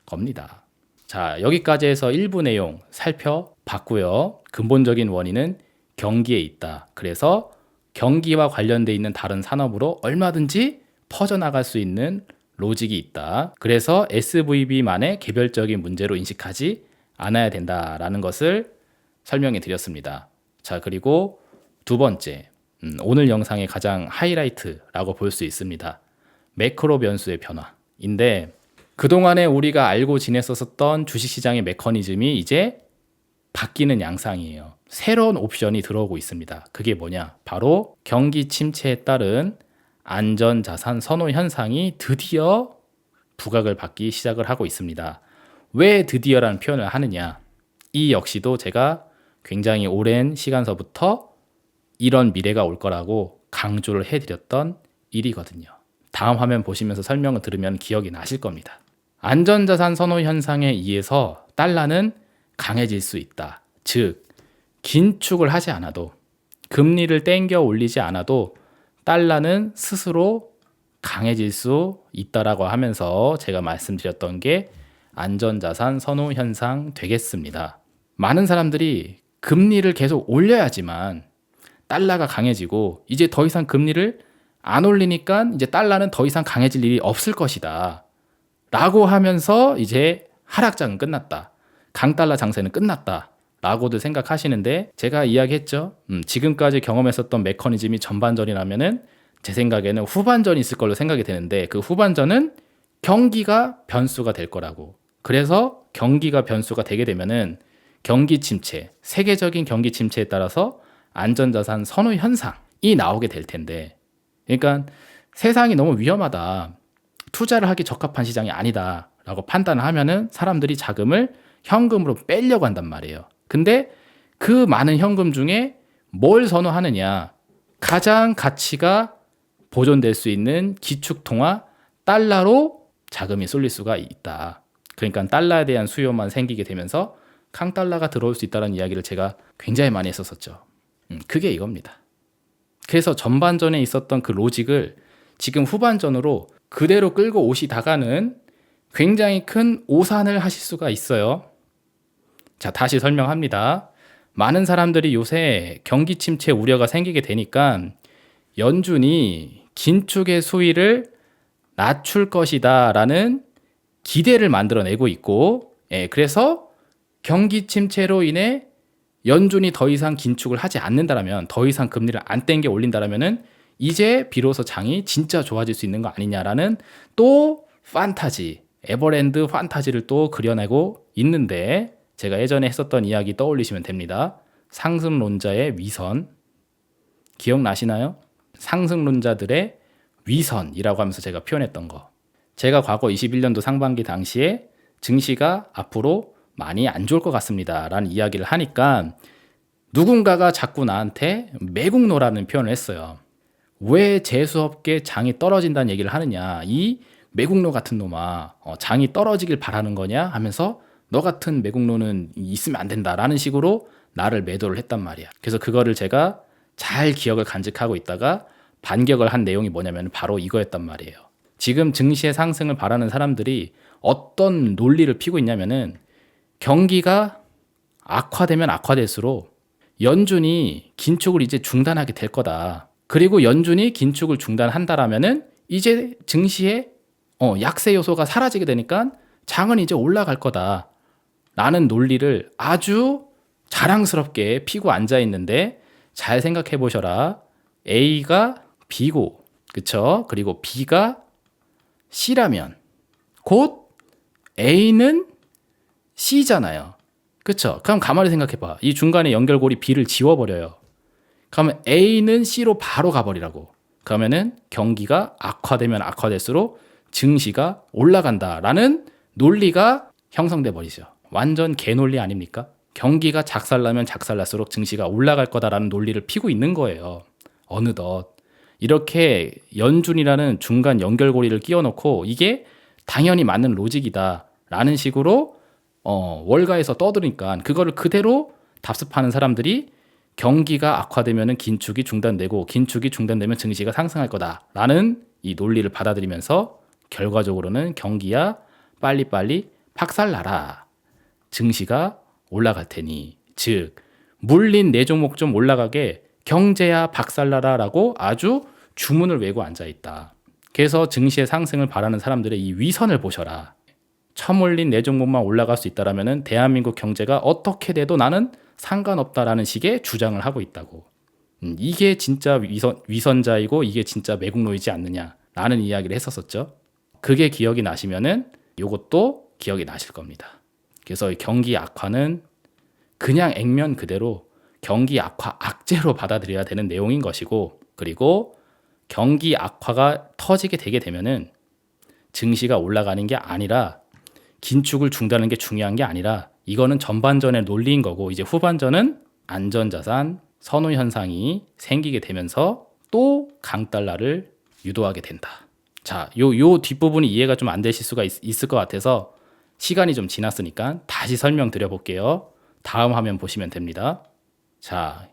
겁니다. 자, 여기까지 해서 일부 내용 살펴봤고요. 근본적인 원인은 경기에 있다. 그래서 경기와 관련돼 있는 다른 산업으로 얼마든지 퍼져나갈 수 있는 로직이 있다. 그래서 SVB만의 개별적인 문제로 인식하지 않아야 된다라는 것을 설명해 드렸습니다. 자, 그리고 두 번째, 오늘 영상의 가장 하이라이트라고 볼 수 있습니다. 매크로 변수의 변화인데 그동안에 우리가 알고 지냈었던 주식시장의 메커니즘이 이제 바뀌는 양상이에요. 새로운 옵션이 들어오고 있습니다. 그게 뭐냐? 바로 경기 침체에 따른 안전자산 선호 현상이 드디어 부각을 받기 시작을 하고 있습니다. 왜 드디어라는 표현을 하느냐? 이 역시도 제가 굉장히 오랜 시간서부터 이런 미래가 올 거라고 강조를 해드렸던 일이거든요. 다음 화면 보시면서 설명을 들으면 기억이 나실 겁니다. 안전자산 선호 현상에 의해서 달러는 강해질 수 있다. 즉, 긴축을 하지 않아도 금리를 땡겨 올리지 않아도 달러는 스스로 강해질 수 있다라고 하면서 제가 말씀드렸던 게 안전자산 선호 현상 되겠습니다. 많은 사람들이 금리를 계속 올려야지만 달러가 강해지고 이제 더 이상 금리를 안 올리니까 이제 달러는 더 이상 강해질 일이 없을 것이다 라고 하면서 이제 하락장은 끝났다. 강달러 장세는 끝났다 라고도 생각하시는데 제가 이야기했죠. 지금까지 경험했었던 메커니즘이 전반전이라면은 제 생각에는 후반전이 있을 걸로 생각이 되는데 그 후반전은 경기가 변수가 될 거라고. 그래서 경기가 변수가 되게 되면은 경기 침체, 세계적인 경기 침체에 따라서 안전자산 선호 현상이 나오게 될 텐데 그러니까 세상이 너무 위험하다. 투자를 하기 적합한 시장이 아니다 라고 판단을 하면은 사람들이 자금을 현금으로 빼려고 한단 말이에요. 근데 그 많은 현금 중에 뭘 선호하느냐? 가장 가치가 보존될 수 있는 기축통화 달러로 자금이 쏠릴 수가 있다. 그러니까 달러에 대한 수요만 생기게 되면서 강달러가 들어올 수 있다는 이야기를 제가 굉장히 많이 했었었죠. 그게 이겁니다. 그래서 전반전에 있었던 그 로직을 지금 후반전으로 그대로 끌고 오시다가는 굉장히 큰 오산을 하실 수가 있어요. 자, 다시 설명합니다. 많은 사람들이 요새 경기 침체 우려가 생기게 되니까 연준이 긴축의 수위를 낮출 것이다 라는 기대를 만들어내고 있고 그래서 경기 침체로 인해 연준이 더 이상 긴축을 하지 않는다라면 더 이상 금리를 안 땡겨 올린다라면은 이제 비로소 장이 진짜 좋아질 수 있는 거 아니냐라는 또 판타지, 에버랜드 판타지를 또 그려내고 있는데 제가 예전에 했었던 이야기 떠올리시면 됩니다. 상승론자의 위선 기억나시나요? 상승론자들의 위선이라고 하면서 제가 표현했던 거. 제가 과거 21년도 상반기 당시에 증시가 앞으로 많이 안 좋을 것 같습니다 라는 이야기를 하니까 누군가가 자꾸 나한테 매국노라는 표현을 했어요. 왜 재수없게 장이 떨어진다는 얘기를 하느냐. 이 매국노 같은 놈아 장이 떨어지길 바라는 거냐 하면서 너 같은 매국노는 있으면 안 된다라는 식으로 나를 매도를 했단 말이야. 그래서 그거를 제가 잘 기억을 간직하고 있다가 반격을 한 내용이 뭐냐면 바로 이거였단 말이에요. 지금 증시의 상승을 바라는 사람들이 어떤 논리를 피고 있냐면은 경기가 악화되면 악화될수록 연준이 긴축을 이제 중단하게 될 거다. 그리고 연준이 긴축을 중단한다라면은 이제 증시에 약세 요소가 사라지게 되니까 장은 이제 올라갈 거다. 라는 논리를 아주 자랑스럽게 피고 앉아 있는데 잘 생각해 보셔라. A가 B고, 그쵸? 그리고 B가 C라면 곧 A는 C잖아요. 그쵸? 그럼 가만히 생각해 봐. 이 중간에 연결고리 B를 지워버려요. 그러면 A는 C로 바로 가버리라고. 그러면은 경기가 악화되면 악화될수록 증시가 올라간다라는 논리가 형성돼 버리죠. 완전 개논리 아닙니까? 경기가 작살나면 작살날수록 증시가 올라갈 거다라는 논리를 피고 있는 거예요. 어느덧 이렇게 연준이라는 중간 연결고리를 끼워놓고 이게 당연히 맞는 로직이다라는 식으로 월가에서 떠드니까 그거를 그대로 답습하는 사람들이 경기가 악화되면 긴축이 중단되고 긴축이 중단되면 증시가 상승할 거다라는 이 논리를 받아들이면서 결과적으로는 경기야 빨리빨리 박살나라. 증시가 올라갈 테니. 즉 물린 네 종목 좀 올라가게 경제야 박살나라라고 아주 주문을 외고 앉아있다. 그래서 증시의 상승을 바라는 사람들의 이 위선을 보셔라. 처물린 네 종목만 올라갈 수 있다라면은 대한민국 경제가 어떻게 돼도 나는 상관없다라는 식의 주장을 하고 있다고. 이게 진짜 위선자이고 이게 진짜 매국노이지 않느냐라는 이야기를 했었었죠. 그게 기억이 나시면은 요것도 기억이 나실 겁니다. 그래서 경기 악화는 그냥 액면 그대로 경기 악화 악재로 받아들여야 되는 내용인 것이고, 그리고 경기 악화가 터지게 되게 되면은 증시가 올라가는 게 아니라 긴축을 중단하는 게 중요한 게 아니라 이거는 전반전의 논리인 거고, 이제 후반전은 안전자산 선호 현상이 생기게 되면서 또 강달러를 유도하게 된다. 자, 요 뒷부분이 이해가 좀 안 되실 수가 있을 것 같아서 시간이 좀 지났으니까 다시 설명드려 볼게요. 다음 화면 보시면 됩니다. 자,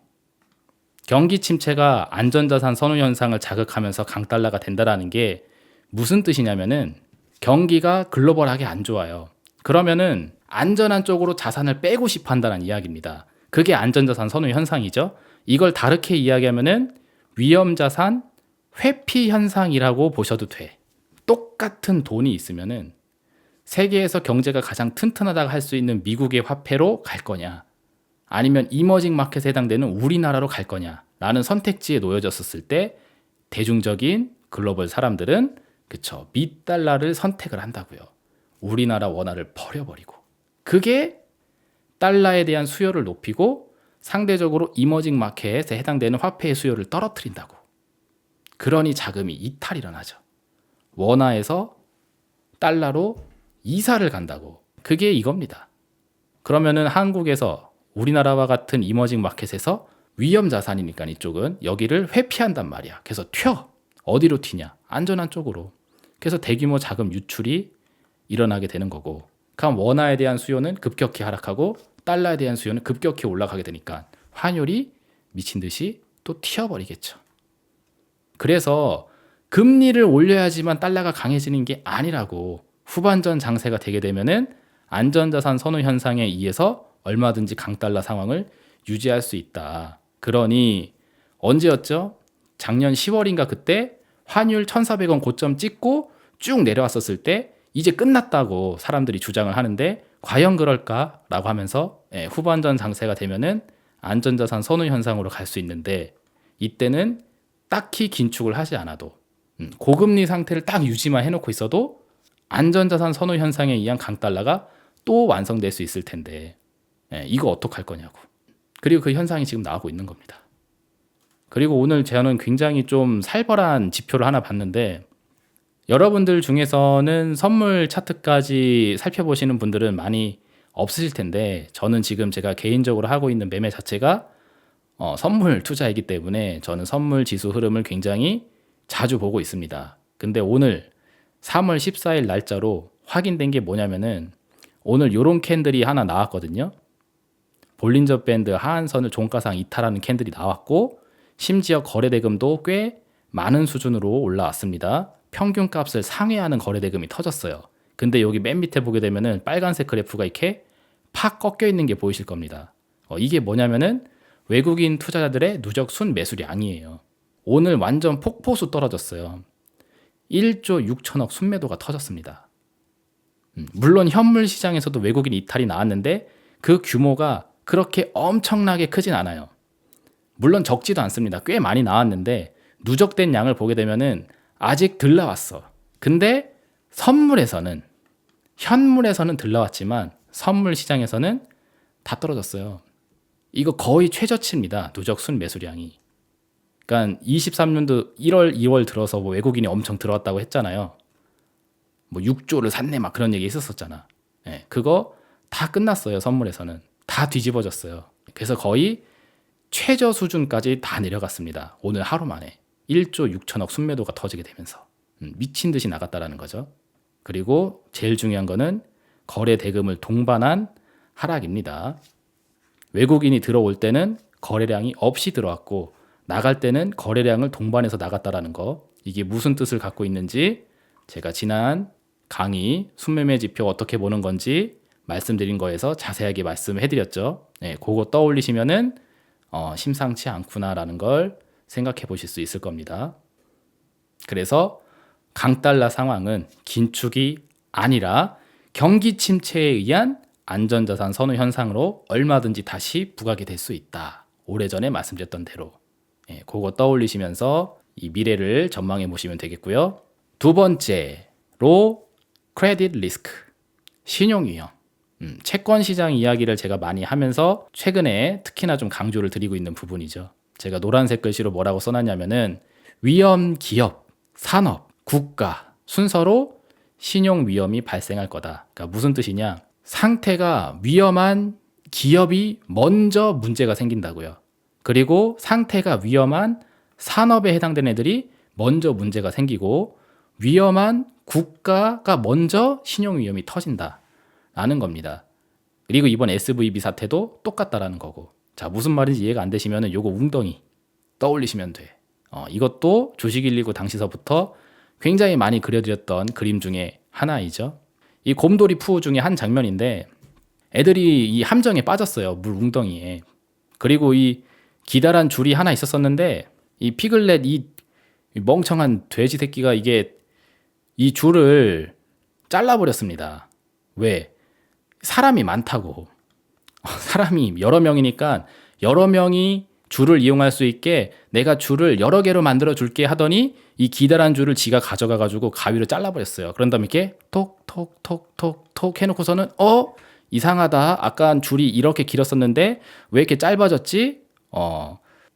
경기 침체가 안전자산 선호 현상을 자극하면서 강달러가 된다라는 게 무슨 뜻이냐면은 경기가 글로벌하게 안 좋아요. 그러면은 안전한 쪽으로 자산을 빼고 싶어 한다는 이야기입니다. 그게 안전자산 선호 현상이죠. 이걸 다르게 이야기하면은 위험자산 회피 현상이라고 보셔도 돼. 똑같은 돈이 있으면은 세계에서 경제가 가장 튼튼하다고 할 수 있는 미국의 화폐로 갈 거냐, 아니면 이머징 마켓에 해당되는 우리나라로 갈 거냐 라는 선택지에 놓여졌을 때 대중적인 글로벌 사람들은 그쵸, 미달러를 선택을 한다고요. 우리나라 원화를 버려버리고. 그게 달러에 대한 수요를 높이고 상대적으로 이머징 마켓에 해당되는 화폐의 수요를 떨어뜨린다고. 그러니 자금이 이탈이 일어나죠. 원화에서 달러로 이사를 간다고. 그게 이겁니다. 그러면은 한국에서 우리나라와 같은 이머징 마켓에서 위험 자산이니까 이쪽은 여기를 회피한단 말이야. 그래서 튀어. 어디로 튀냐? 안전한 쪽으로. 그래서 대규모 자금 유출이 일어나게 되는 거고, 그럼 원화에 대한 수요는 급격히 하락하고 달러에 대한 수요는 급격히 올라가게 되니까 환율이 미친 듯이 또 튀어버리겠죠. 그래서 금리를 올려야지만 달러가 강해지는 게 아니라고. 후반전 장세가 되게 되면은 안전자산 선호 현상에 의해서 얼마든지 강달러 상황을 유지할 수 있다. 그러니 언제였죠? 작년 10월인가 그때 환율 1,400원 고점 찍고 쭉 내려왔었을 때 이제 끝났다고 사람들이 주장을 하는데 과연 그럴까라고 하면서 후반전 장세가 되면은 안전자산 선호 현상으로 갈 수 있는데, 이때는 딱히 긴축을 하지 않아도 고금리 상태를 딱 유지만 해놓고 있어도 안전자산 선호 현상에 의한 강달러가 또 완성될 수 있을 텐데 이거 어떡할 거냐고. 그리고 그 현상이 지금 나오고 있는 겁니다. 그리고 오늘 저는 굉장히 좀 살벌한 지표를 하나 봤는데, 여러분들 중에서는 선물 차트까지 살펴보시는 분들은 많이 없으실 텐데, 저는 지금 제가 개인적으로 하고 있는 매매 자체가 선물 투자이기 때문에 저는 선물 지수 흐름을 굉장히 자주 보고 있습니다. 근데 오늘 3월 14일 날짜로 확인된 게 뭐냐면은 오늘 요런 캔들이 하나 나왔거든요. 볼린저 밴드 하한선을 종가상 이탈하는 캔들이 나왔고, 심지어 거래대금도 꽤 많은 수준으로 올라왔습니다. 평균 값을 상회하는 거래대금이 터졌어요. 근데 여기 맨 밑에 보게 되면은 빨간색 그래프가 이렇게 팍 꺾여 있는 게 보이실 겁니다. 이게 뭐냐면은 외국인 투자자들의 누적 순매수량이에요. 오늘 완전 폭포수 떨어졌어요. 1조 6천억 순매도가 터졌습니다. 물론 현물 시장에서도 외국인 이탈이 나왔는데 그 규모가 그렇게 엄청나게 크진 않아요. 물론 적지도 않습니다. 꽤 많이 나왔는데 누적된 양을 보게 되면은 아직 덜 나왔어. 근데 현물에서는 덜 나왔지만 선물 시장에서는 다 떨어졌어요. 이거 거의 최저치입니다. 누적 순 매수량이. 그러니까 23년도 1월, 2월 들어서 뭐 외국인이 엄청 들어왔다고 했잖아요. 뭐 6조를 샀네 막 그런 얘기 있었었잖아. 예, 그거 다 끝났어요. 선물에서는 다 뒤집어졌어요. 그래서 거의 최저 수준까지 다 내려갔습니다. 오늘 하루 만에 1조 6천억 순매도가 터지게 되면서 미친 듯이 나갔다라는 거죠. 그리고 제일 중요한 거는 거래 대금을 동반한 하락입니다. 외국인이 들어올 때는 거래량이 없이 들어왔고 나갈 때는 거래량을 동반해서 나갔다라는 거. 이게 무슨 뜻을 갖고 있는지 제가 지난 강의 순매매 지표 어떻게 보는 건지 말씀드린 거에서 자세하게 말씀해드렸죠. 네, 그거 떠올리시면은 심상치 않구나라는 걸 생각해 보실 수 있을 겁니다. 그래서 강달러 상황은 긴축이 아니라 경기 침체에 의한 안전자산 선호 현상으로 얼마든지 다시 부각이 될 수 있다. 오래전에 말씀드렸던 대로. 예, 그거 떠올리시면서 이 미래를 전망해 보시면 되겠고요. 두 번째로 크레딧 리스크, 신용 위험. 채권 시장 이야기를 제가 많이 하면서 최근에 특히나 좀 강조를 드리고 있는 부분이죠. 제가 노란색 글씨로 뭐라고 써놨냐면은 위험 기업, 산업, 국가 순서로 신용 위험이 발생할 거다. 그러니까 무슨 뜻이냐? 상태가 위험한 기업이 먼저 문제가 생긴다고요. 그리고 상태가 위험한 산업에 해당되는 애들이 먼저 문제가 생기고 위험한 국가가 먼저 신용 위험이 터진다라는 겁니다. 그리고 이번 SVB 사태도 똑같다라는 거고. 자, 무슨 말인지 이해가 안 되시면은 요거 웅덩이 떠올리시면 돼. 이것도 주식119 당시서부터 굉장히 많이 그려드렸던 그림 중에 하나이죠. 이 곰돌이 푸우 중에 한 장면인데 애들이 이 함정에 빠졌어요. 물 웅덩이에. 그리고 이 기다란 줄이 하나 있었었는데 이 피글렛 이 멍청한 돼지 새끼가 이게 이 줄을 잘라버렸습니다. 왜? 사람이 많다고. 사람이 여러 명이니까 여러 명이 줄을 이용할 수 있게 내가 줄을 여러 개로 만들어 줄게 하더니 이 기다란 줄을 지가 가져가 가지고 가위로 잘라버렸어요. 그런 다음에 이렇게 톡톡톡톡톡 해놓고서는 이상하다. 아까 줄이 이렇게 길었었는데 왜 이렇게 짧아졌지?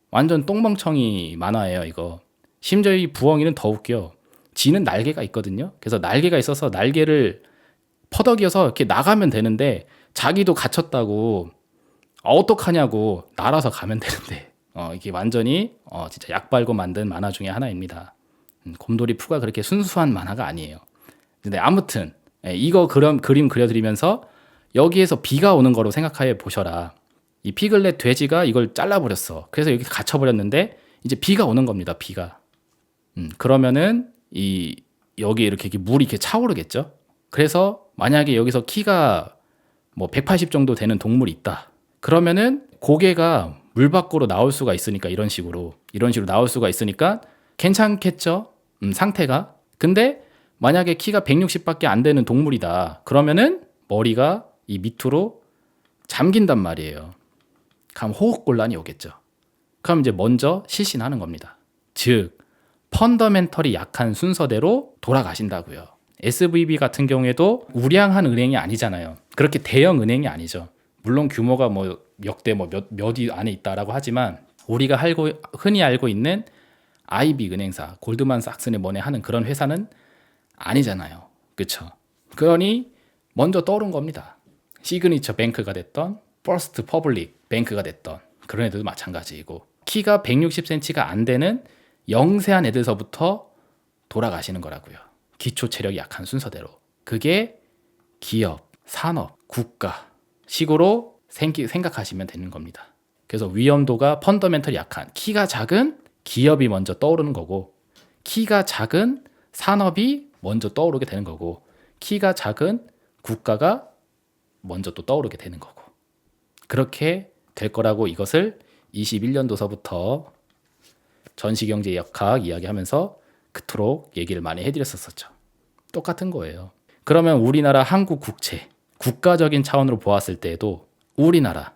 완전 똥멍청이 만화예요 이거. 심지어 이 부엉이는 더 웃겨. 지는 날개가 있거든요. 그래서 날개가 있어서 날개를 퍼덕여서 이렇게 나가면 되는데 자기도 갇혔다고 어떡하냐고 날아서 가면 되는데 이게 완전히 진짜 약 발고 만든 만화 중에 하나입니다. 곰돌이 푸가 그렇게 순수한 만화가 아니에요. 근데 아무튼 이거 그림 그려드리면서 여기에서 비가 오는 거로 생각해 보셔라. 이 피글렛 돼지가 이걸 잘라버렸어. 그래서 여기 갇혀버렸는데 이제 비가 오는 겁니다. 비가. 그러면은 여기 이렇게 물이 이렇게 차오르겠죠. 그래서 만약에 여기서 키가 뭐 180 정도 되는 동물이 있다. 그러면은 고개가 물 밖으로 나올 수가 있으니까 이런 식으로 나올 수가 있으니까 괜찮겠죠. 상태가. 근데 만약에 키가 160밖에 안 되는 동물이다. 그러면은 머리가 이 밑으로 잠긴단 말이에요. 그럼 호흡곤란이 오겠죠. 그럼 이제 먼저 실신하는 겁니다. 즉 펀더멘털이 약한 순서대로 돌아가신다고요. SVB 같은 경우에도 우량한 은행이 아니잖아요. 그렇게 대형 은행이 아니죠. 물론 규모가 뭐 역대 몇이 안에 있다라고 하지만 우리가 흔히 알고 있는 IB 은행사, 골드만삭스네 뭐네 하는 그런 회사는 아니잖아요. 그렇죠? 그러니 먼저 떠오른 겁니다. 시그니처 뱅크가 됐던 퍼스트 퍼블릭 뱅크가 됐던 그런 애들도 마찬가지이고 키가 160cm가 안 되는 영세한 애들서부터 돌아가시는 거라고요. 기초 체력이 약한 순서대로. 그게 기업, 산업, 국가 식으로 생각하시면 되는 겁니다. 그래서 위험도가 펀더멘털이 약한 키가 작은 기업이 먼저 떠오르는 거고 키가 작은 산업이 먼저 떠오르게 되는 거고 키가 작은 국가가 먼저 또 떠오르게 되는 거고 그렇게 될 거라고 이것을 21년도서부터 전시경제 역학 이야기하면서 그토록 얘기를 많이 해드렸었죠. 똑같은 거예요. 그러면 우리나라 한국 국채, 국가적인 차원으로 보았을 때에도 우리나라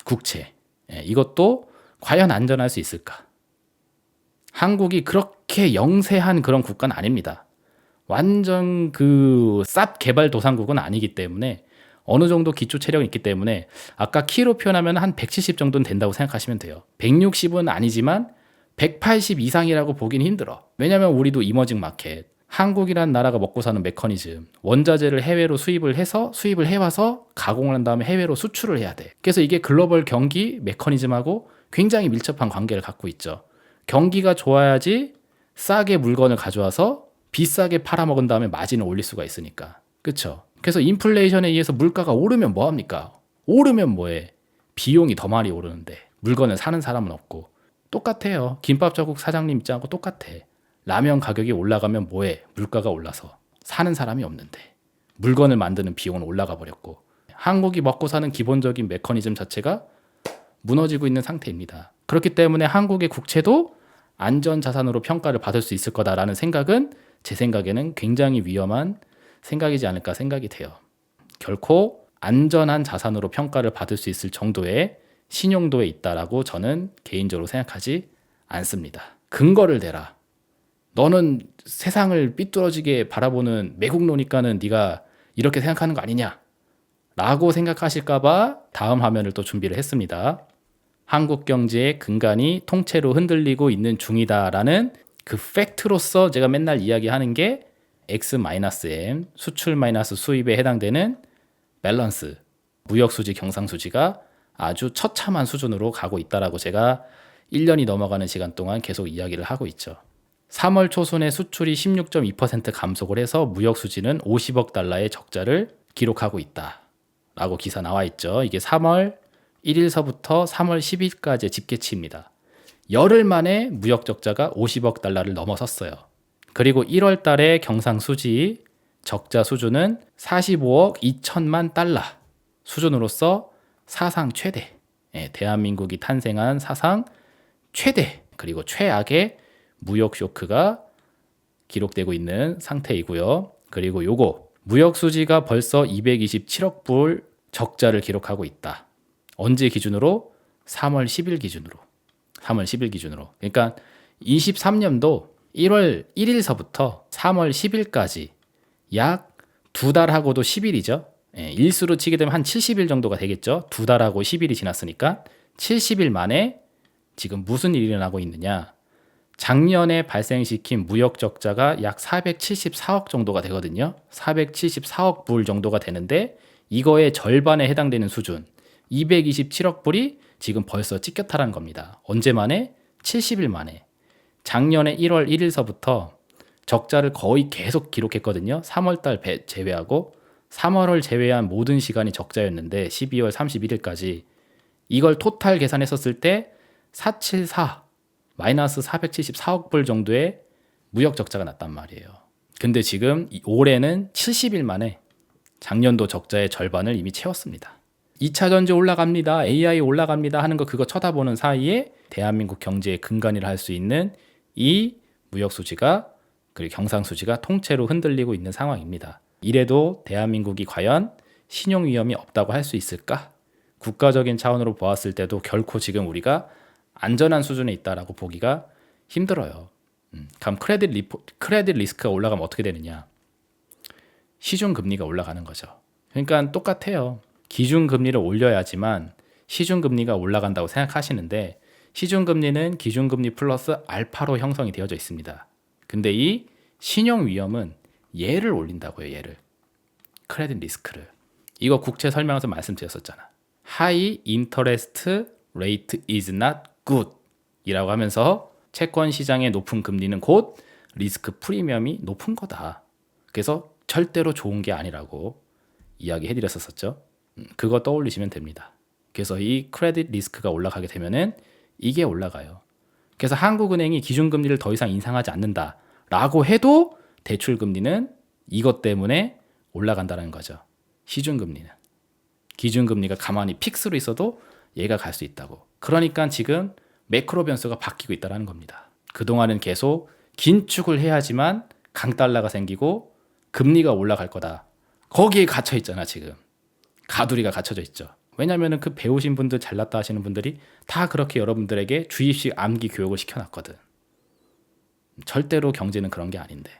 국채 이것도 과연 안전할 수 있을까? 한국이 그렇게 영세한 그런 국가는 아닙니다. 완전 그 쌉 개발도상국은 아니기 때문에 어느 정도 기초 체력이 있기 때문에 아까 키로 표현하면 한 170 정도는 된다고 생각하시면 돼요. 160은 아니지만 180 이상이라고 보기는 힘들어. 왜냐면 우리도 이머징 마켓, 한국이란 나라가 먹고 사는 메커니즘, 원자재를 해외로 수입을 해와서 가공을 한 다음에 해외로 수출을 해야 돼. 그래서 이게 글로벌 경기 메커니즘하고 굉장히 밀접한 관계를 갖고 있죠. 경기가 좋아야지 싸게 물건을 가져와서 비싸게 팔아먹은 다음에 마진을 올릴 수가 있으니까. 그쵸? 그래서 인플레이션에 의해서 물가가 오르면 뭐합니까? 오르면 뭐해? 비용이 더 많이 오르는데 물건을 사는 사람은 없고. 똑같아요. 김밥 자국 사장님 입장하고 똑같아. 라면 가격이 올라가면 뭐해? 물가가 올라서 사는 사람이 없는데 물건을 만드는 비용은 올라가 버렸고 한국이 먹고 사는 기본적인 메커니즘 자체가 무너지고 있는 상태입니다. 그렇기 때문에 한국의 국채도 안전자산으로 평가를 받을 수 있을 거다라는 생각은 제 생각에는 굉장히 위험한 생각이지 않을까 생각이 돼요. 결코 안전한 자산으로 평가를 받을 수 있을 정도의 신용도에 있다라고 저는 개인적으로 생각하지 않습니다. 근거를 대라. 너는 세상을 삐뚤어지게 바라보는 매국노니까는 네가 이렇게 생각하는 거 아니냐? 라고 생각하실까 봐 다음 화면을 또 준비를 했습니다. 한국 경제의 근간이 통째로 흔들리고 있는 중이다라는 그 팩트로서 제가 맨날 이야기하는 게 X-M, 수출 마이너스 수입에 해당되는 밸런스, 무역수지, 경상수지가 아주 처참한 수준으로 가고 있다라고 제가 1년이 넘어가는 시간 동안 계속 이야기를 하고 있죠. 3월 초순에 수출이 16.2% 감속을 해서 무역수지는 50억 달러의 적자를 기록하고 있다라고 기사 나와 있죠. 이게 3월 1일서부터 3월 10일까지의 집계치입니다. 열흘 만에 무역 적자가 50억 달러를 넘어섰어요. 그리고 1월 달에 경상수지 적자 수준은 45억 2천만 달러 수준으로서 사상 최대, 대한민국이 탄생한 사상 최대 그리고 최악의 무역 쇼크가 기록되고 있는 상태이고요. 그리고 요거 무역 수지가 벌써 227억 불 적자를 기록하고 있다. 언제 기준으로? 3월 10일 기준으로. 3월 10일 기준으로. 그러니까 23년도 1월 1일서부터 3월 10일까지 약 2달하고도 10일이죠. 일수로 치게 되면 한 70일 정도가 되겠죠. 2달하고 10일이 지났으니까 70일 만에 지금 무슨 일이 일어나고 있느냐. 작년에 발생시킨 무역 적자가 약 474억 정도가 되거든요. 474억 불 정도가 되는데 이거의 절반에 해당되는 수준 227억 불이 지금 벌써 찍혔다는 겁니다. 언제 만에? 70일 만에. 작년에 1월 1일서부터 적자를 거의 계속 기록했거든요. 3월달 제외하고 3월을 제외한 모든 시간이 적자였는데 12월 31일까지 이걸 토탈 계산했었을 때 474 마이너스 474억 불 정도의 무역 적자가 났단 말이에요. 근데 지금 올해는 70일 만에 작년도 적자의 절반을 이미 채웠습니다. 2차 전지 올라갑니다. AI 올라갑니다. 하는 거 그거 쳐다보는 사이에 대한민국 경제의 근간이라 할 수 있는 이 무역 수지가 그리고 경상 수지가 통째로 흔들리고 있는 상황입니다. 이래도 대한민국이 과연 신용 위험이 없다고 할 수 있을까? 국가적인 차원으로 보았을 때도 결코 지금 우리가 안전한 수준에 있다라고 보기가 힘들어요. 그럼 크레딧 리스크가 올라가면 어떻게 되느냐? 시중 금리가 올라가는 거죠. 그러니까 똑같아요. 기준 금리를 올려야지만 시중 금리가 올라간다고 생각하시는데 시중 금리는 기준 금리 플러스 알파로 형성이 되어져 있습니다. 근데 이 신용 위험은 얘를 올린다고요. 얘를. 크레딧 리스크를. 이거 국채 설명에서 말씀드렸었잖아. High interest rate is not good 이라고 하면서 채권 시장의 높은 금리는 곧 리스크 프리미엄이 높은 거다. 그래서 절대로 좋은 게 아니라고 이야기해드렸었죠. 그거 떠올리시면 됩니다. 그래서 이 크레딧 리스크가 올라가게 되면은 이게 올라가요. 그래서 한국은행이 기준금리를 더 이상 인상하지 않는다라고 해도 대출금리는 이것 때문에 올라간다는 거죠. 시중금리는. 기준금리가 가만히 픽스로 있어도 얘가 갈 수 있다고. 그러니까 지금 매크로 변수가 바뀌고 있다는 겁니다. 그동안은 계속 긴축을 해야지만 강달러가 생기고 금리가 올라갈 거다. 거기에 갇혀 있잖아 지금. 가두리가 갖춰져 있죠. 왜냐면은 그 배우신 분들 잘났다 하시는 분들이 다 그렇게 여러분들에게 주입식 암기 교육을 시켜놨거든. 절대로 경제는 그런 게 아닌데.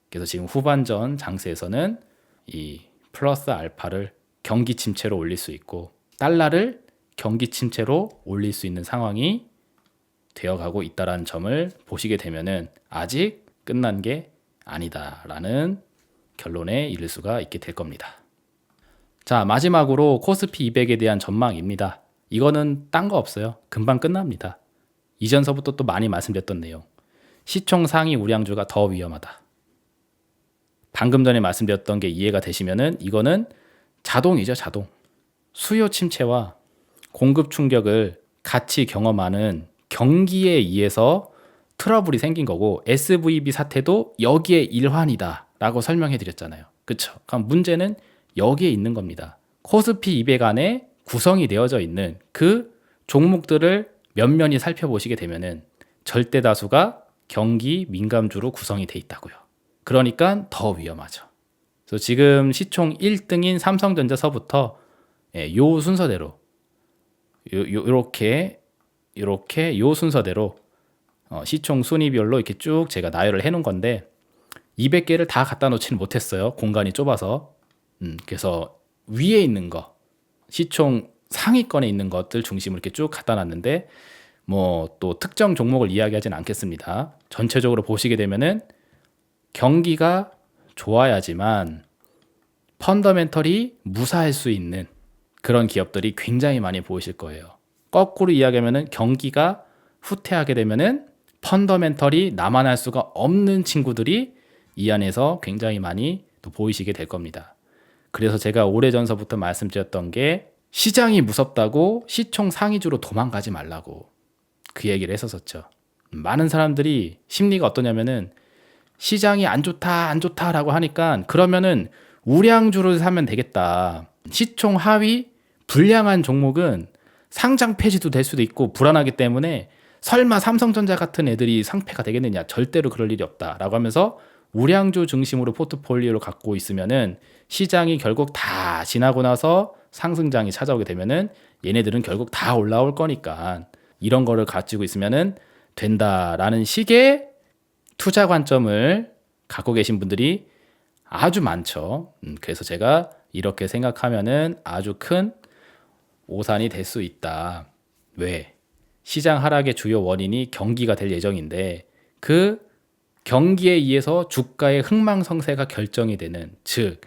그래서 지금 후반전 장세에서는 이 플러스 알파를 경기 침체로 올릴 수 있고 달러를 경기 침체로 올릴 수 있는 상황이 되어가고 있다는 점을 보시게 되면은 아직 끝난 게 아니다라는 결론에 이를 수가 있게 될 겁니다. 자, 마지막으로 코스피 200에 대한 전망입니다. 이거는 딴 거 없어요. 금방 끝납니다. 이전서부터 또 많이 말씀드렸던 내용. 시총 상위 우량주가 더 위험하다. 방금 전에 말씀드렸던 게 이해가 되시면은 이거는 자동이죠, 자동. 수요 침체와 공급 충격을 같이 경험하는 경기에 의해서 트러블이 생긴 거고 SVB 사태도 여기에 일환이다라고 설명해 드렸잖아요. 그렇죠? 그럼 문제는 여기에 있는 겁니다. 코스피 200 안에 구성이 되어져 있는 그 종목들을 면면히 살펴보시게 되면은 절대 다수가 경기 민감주로 구성이 돼 있다고요. 그러니까 더 위험하죠. 그래서 지금 시총 1등인 삼성전자서부터 요 순서대로 요렇게 요 순서대로 시총 순위별로 이렇게 쭉 제가 나열을 해놓은 건데 200개를 다 갖다 놓지는 못했어요. 공간이 좁아서. 그래서 위에 있는 거 시총 상위권에 있는 것들 중심으로 이렇게 쭉 갖다 놨는데 뭐 또 특정 종목을 이야기하진 않겠습니다. 전체적으로 보시게 되면은 경기가 좋아야지만 펀더멘털이 무사할 수 있는 그런 기업들이 굉장히 많이 보이실 거예요. 거꾸로 이야기하면은 경기가 후퇴하게 되면은 펀더멘털이 남아날 수가 없는 친구들이 이 안에서 굉장히 많이 또 보이시게 될 겁니다. 그래서 제가 오래전서부터 말씀드렸던 게 시장이 무섭다고 시총 상위주로 도망가지 말라고 그 얘기를 했었었죠. 많은 사람들이 심리가 어떠냐면은 시장이 안 좋다라고 하니까 그러면은 우량주를 사면 되겠다. 시총 하위 불량한 종목은 상장 폐지도 될 수도 있고 불안하기 때문에 설마 삼성전자 같은 애들이 상폐가 되겠느냐? 절대로 그럴 일이 없다라고 하면서 우량주 중심으로 포트폴리오를 갖고 있으면은 시장이 결국 다 지나고 나서 상승장이 찾아오게 되면은 얘네들은 결국 다 올라올 거니까 이런 거를 가지고 있으면은 된다라는 식의 투자 관점을 갖고 계신 분들이 아주 많죠. 그래서 제가 이렇게 생각하면은 아주 큰 오산이 될 수 있다. 왜? 시장 하락의 주요 원인이 경기가 될 예정인데 그 경기에 의해서 주가의 흥망성쇠가 결정이 되는 즉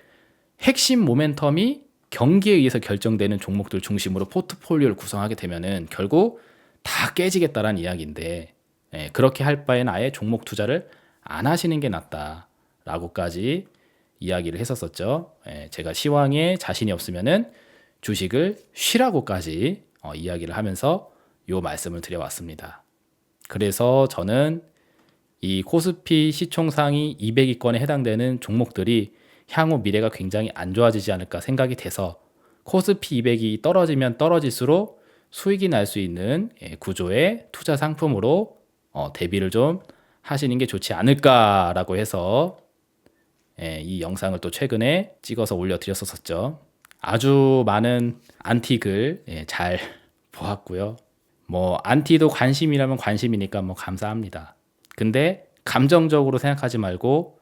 핵심 모멘텀이 경기에 의해서 결정되는 종목들 중심으로 포트폴리오를 구성하게 되면은 결국 다 깨지겠다라는 이야기인데 그렇게 할 바에는 아예 종목 투자를 안 하시는 게 낫다라고까지 이야기를 했었었죠. 제가 시황에 자신이 없으면은 주식을 쉬라고까지 이야기를 하면서 요 말씀을 드려왔습니다. 그래서 저는 이 코스피 시총 상위 200위권에 해당되는 종목들이 향후 미래가 굉장히 안 좋아지지 않을까 생각이 돼서 코스피 200이 떨어지면 떨어질수록 수익이 날 수 있는 구조의 투자 상품으로 대비를 좀 하시는 게 좋지 않을까라고 해서 이 영상을 또 최근에 찍어서 올려드렸었죠. 아주 많은 안티 글 잘 보았고요. 뭐 안티도 관심이라면 관심이니까 뭐 감사합니다. 근데 감정적으로 생각하지 말고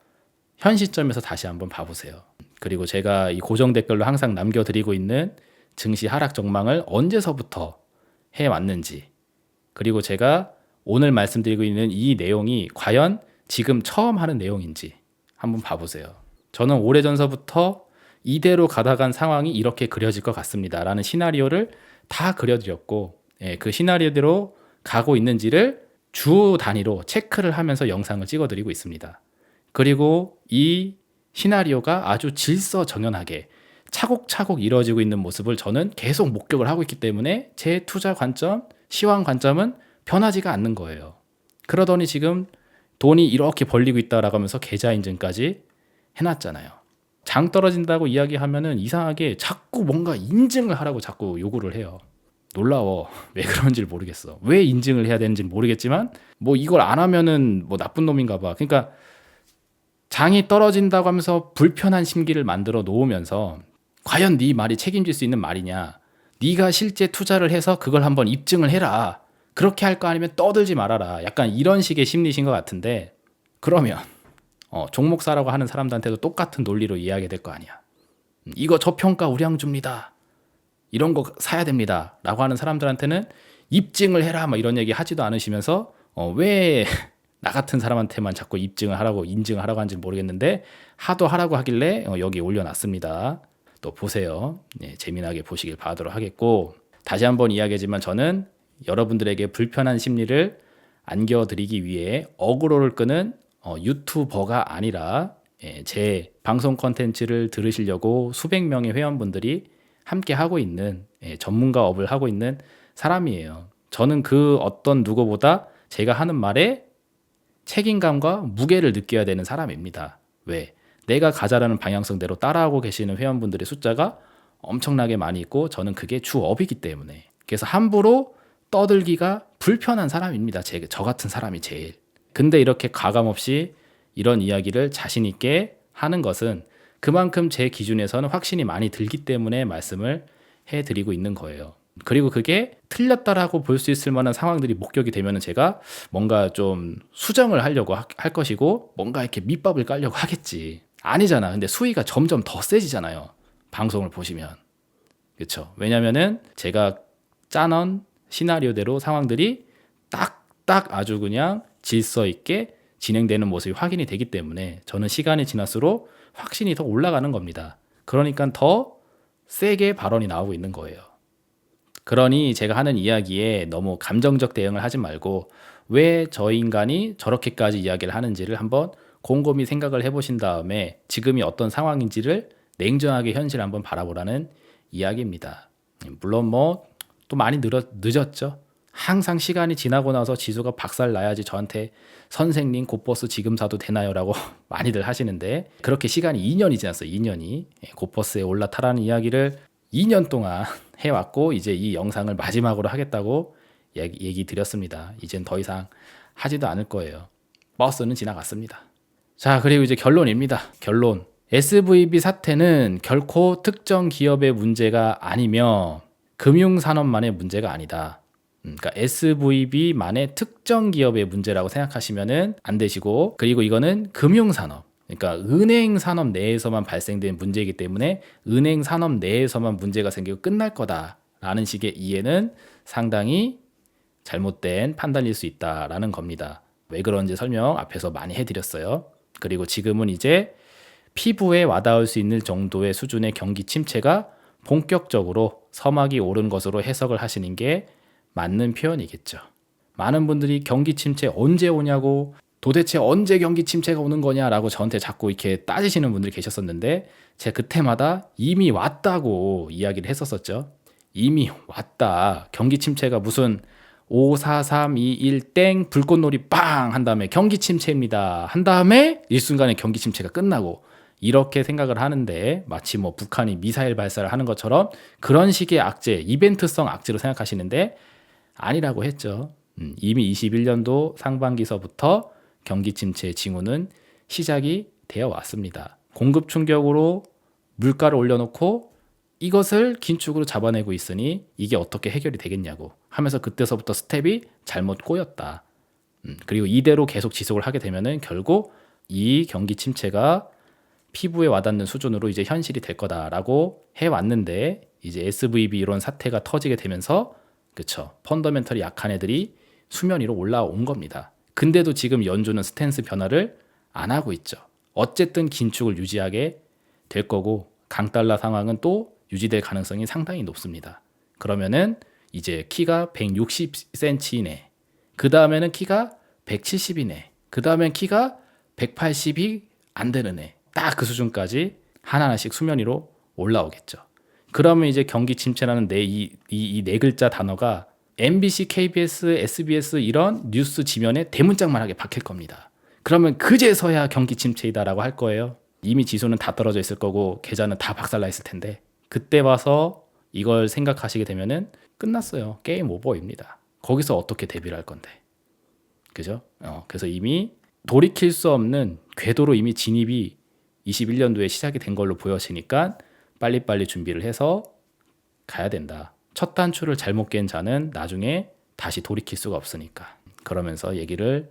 현 시점에서 다시 한번 봐보세요. 그리고 제가 이 고정 댓글로 항상 남겨드리고 있는 증시 하락 전망을 언제서부터 해왔는지 그리고 제가 오늘 말씀드리고 있는 이 내용이 과연 지금 처음 하는 내용인지 한번 봐보세요. 저는 오래전서부터 이대로 가다간 상황이 이렇게 그려질 것 같습니다 라는 시나리오를 다 그려드렸고 그 시나리오대로 가고 있는지를 주 단위로 체크를 하면서 영상을 찍어드리고 있습니다. 그리고 이 시나리오가 아주 질서정연하게 차곡차곡 이루어지고 있는 모습을 저는 계속 목격을 하고 있기 때문에 제 투자 관점, 시황 관점은 변하지가 않는 거예요. 그러더니 지금 돈이 이렇게 벌리고 있다라고 하면서 계좌 인증까지 해놨잖아요. 장 떨어진다고 이야기하면은 이상하게 자꾸 뭔가 인증을 하라고 자꾸 요구를 해요. 놀라워. 왜 그런지 모르겠어. 왜 인증을 해야 되는지 모르겠지만 뭐 이걸 안 하면은 뭐 나쁜 놈인가 봐. 그러니까 장이 떨어진다고 하면서 불편한 심기를 만들어 놓으면서 과연 네 말이 책임질 수 있는 말이냐? 네가 실제 투자를 해서 그걸 한번 입증을 해라. 그렇게 할 거 아니면 떠들지 말아라. 약간 이런 식의 심리신 것 같은데 그러면 종목 사라고 하는 사람들한테도 똑같은 논리로 이해하게 될 거 아니야. 이거 저평가 우량주입니다. 이런 거 사야 됩니다. 라고 하는 사람들한테는 입증을 해라. 막 이런 얘기 하지도 않으시면서 왜 나 같은 사람한테만 자꾸 입증을 하라고 인증을 하라고 하는지 모르겠는데 하도 하라고 하길래 여기 올려놨습니다. 또 보세요. 예, 재미나게 보시길 바라도록 하겠고 다시 한번 이야기하지만 저는 여러분들에게 불편한 심리를 안겨드리기 위해 어그로를 끄는 유튜버가 아니라 제 방송 컨텐츠를 들으시려고 수백 명의 회원분들이 함께 하고 있는 전문가 업을 하고 있는 사람이에요. 저는 그 어떤 누구보다 제가 하는 말에 책임감과 무게를 느껴야 되는 사람입니다. 왜? 내가 가자라는 방향성대로 따라하고 계시는 회원분들의 숫자가 엄청나게 많이 있고 저는 그게 주업이기 때문에 그래서 함부로 떠들기가 불편한 사람입니다. 저 같은 사람이 제일. 근데 이렇게 가감없이 이런 이야기를 자신 있게 하는 것은 그만큼 제 기준에서는 확신이 많이 들기 때문에 말씀을 해드리고 있는 거예요. 그리고 그게 틀렸다라고 볼 수 있을 만한 상황들이 목격이 되면 제가 뭔가 좀 수정을 하려고 할 것이고 뭔가 이렇게 밑밥을 깔려고 하겠지. 아니잖아. 근데 수위가 점점 더 세지잖아요. 방송을 보시면. 그렇죠. 왜냐면은 제가 짜놓은 시나리오대로 상황들이 딱딱 아주 그냥 질서 있게 진행되는 모습이 확인이 되기 때문에 저는 시간이 지날수록 확신이 더 올라가는 겁니다. 그러니까 더 세게 발언이 나오고 있는 거예요. 그러니 제가 하는 이야기에 너무 감정적 대응을 하지 말고 왜 저 인간이 저렇게까지 이야기를 하는지를 한번 곰곰이 생각을 해보신 다음에 지금이 어떤 상황인지를 냉정하게 현실을 한번 바라보라는 이야기입니다. 물론 뭐 또 많이 늦었죠. 항상 시간이 지나고 나서 지수가 박살 나야지 저한테 선생님 곧버스 지금 사도 되나요? 라고 많이들 하시는데 그렇게 시간이 2년이 지났어요. 2년이. 곧버스에 올라타라는 이야기를 2년 동안 해왔고 이제 이 영상을 마지막으로 하겠다고 얘기 드렸습니다. 이젠 더 이상 하지도 않을 거예요. 버스는 지나갔습니다. 자, 그리고 이제 결론입니다. 결론. SVB 사태는 결코 특정 기업의 문제가 아니며 금융산업만의 문제가 아니다. 그러니까 SVB만의 특정 기업의 문제라고 생각하시면 안 되시고 그리고 이거는 금융산업 그러니까 은행 산업 내에서만 발생된 문제이기 때문에 은행 산업 내에서만 문제가 생기고 끝날 거다라는 식의 이해는 상당히 잘못된 판단일 수 있다라는 겁니다. 왜 그런지 설명 앞에서 많이 해드렸어요. 그리고 지금은 이제 피부에 와닿을 수 있는 정도의 수준의 경기 침체가 본격적으로 서막이 오른 것으로 해석을 하시는 게 맞는 표현이겠죠. 많은 분들이 경기 침체 언제 오냐고 도대체 언제 경기 침체가 오는 거냐라고 저한테 자꾸 이렇게 따지시는 분들이 계셨었는데 제가 그때마다 이미 왔다고 이야기를 했었었죠. 이미 왔다. 경기 침체가 무슨 5, 4, 3, 2, 1 땡 불꽃놀이 빵 한 다음에 경기 침체입니다. 한 다음에 일순간에 경기 침체가 끝나고 이렇게 생각을 하는데 마치 뭐 북한이 미사일 발사를 하는 것처럼 그런 식의 악재, 이벤트성 악재로 생각하시는데 아니라고 했죠. 이미 21년도 상반기서부터 경기 침체의 징후는 시작이 되어 왔습니다. 공급 충격으로 물가를 올려놓고 이것을 긴축으로 잡아내고 있으니 이게 어떻게 해결이 되겠냐고 하면서 그때서부터 스텝이 잘못 꼬였다. 그리고 이대로 계속 지속을 하게 되면은 결국 이 경기 침체가 피부에 와닿는 수준으로 이제 현실이 될 거다라고 해왔는데 이제 SVB 이런 사태가 터지게 되면서 그쵸 펀더멘털이 약한 애들이 수면 위로 올라온 겁니다. 근데도 지금 연준은 스탠스 변화를 안 하고 있죠. 어쨌든 긴축을 유지하게 될 거고 강달러 상황은 또 유지될 가능성이 상당히 높습니다. 그러면은 이제 키가 160cm이네. 그 다음에는 키가 170이네. 그 다음엔 키가 180이 안 되는 애. 딱 그 수준까지 하나하나씩 수면 위로 올라오겠죠. 그러면 이제 경기 침체라는 이 네 글자 단어가 MBC, KBS, SBS 이런 뉴스 지면에 대문짝만하게 박힐 겁니다. 그러면 그제서야 경기 침체이다라고 할 거예요. 이미 지수는 다 떨어져 있을 거고 계좌는 다 박살나 있을 텐데 그때 와서 이걸 생각하시게 되면은 끝났어요. 게임 오버입니다. 거기서 어떻게 대비를 할 건데. 그죠? 그래서 이미 돌이킬 수 없는 궤도로 이미 진입이 21년도에 시작이 된 걸로 보여지니까 빨리빨리 준비를 해서 가야 된다. 첫 단추를 잘못 깬 자는 나중에 다시 돌이킬 수가 없으니까. 그러면서 얘기를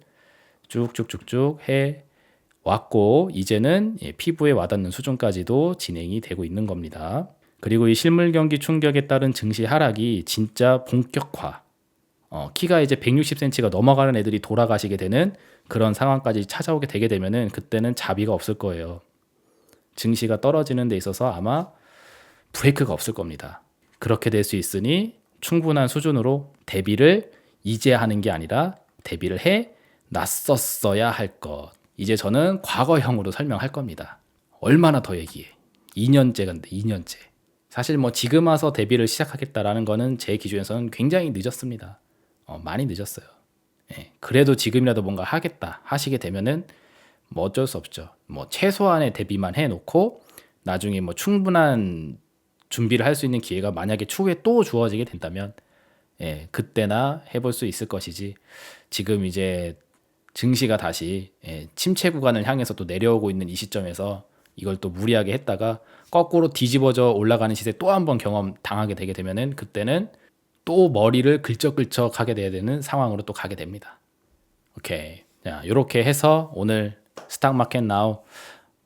쭉쭉쭉쭉 해 왔고 이제는 피부에 와닿는 수준까지도 진행이 되고 있는 겁니다. 그리고 이 실물 경기 충격에 따른 증시 하락이 진짜 본격화. 키가 이제 160cm가 넘어가는 애들이 돌아가시게 되는 그런 상황까지 찾아오게 되게 되면은 그때는 자비가 없을 거예요. 증시가 떨어지는 데 있어서 아마 브레이크가 없을 겁니다. 그렇게 될 수 있으니 충분한 수준으로 대비를 이제 하는 게 아니라 대비를 해 놨었어야 할 것. 이제 저는 과거형으로 설명할 겁니다. 얼마나 더 얘기해. 2년째 간데 2년째. 사실 뭐 지금 와서 대비를 시작하겠다라는 거는 제 기준에서는 굉장히 늦었습니다. 많이 늦었어요. 예, 그래도 지금이라도 뭔가 하겠다 하시게 되면은 뭐 어쩔 수 없죠. 뭐 최소한의 대비만 해놓고 나중에 뭐 충분한 준비를 할 수 있는 기회가 만약에 추후에 또 주어지게 된다면 그때나 해볼 수 있을 것이지 지금 이제 증시가 다시 침체 구간을 향해서 또 내려오고 있는 이 시점에서 이걸 또 무리하게 했다가 거꾸로 뒤집어져 올라가는 시세 또 한 번 경험 당하게 되게 되면은 그때는 또 머리를 긁적긁적 하게 돼야 되는 상황으로 또 가게 됩니다. 오케이. 자, 이렇게 해서 오늘 스탁마켓 나우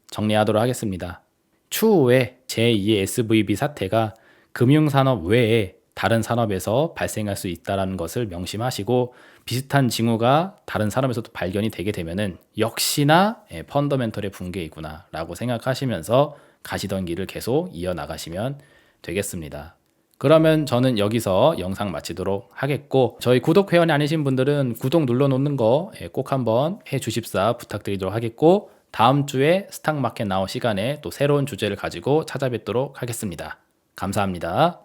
정리하도록 하겠습니다. 추후에 제2의 SVB 사태가 금융산업 외에 다른 산업에서 발생할 수 있다는 것을 명심하시고 비슷한 징후가 다른 산업에서도 발견이 되게 되면은 역시나 펀더멘털의 붕괴이구나 라고 생각하시면서 가시던 길을 계속 이어나가시면 되겠습니다. 그러면 저는 여기서 영상 마치도록 하겠고 저희 구독 회원이 아니신 분들은 구독 눌러놓는 거 꼭 한번 해주십사 부탁드리도록 하겠고 다음 주에 스탁마켓 나우 시간에 또 새로운 주제를 가지고 찾아뵙도록 하겠습니다. 감사합니다.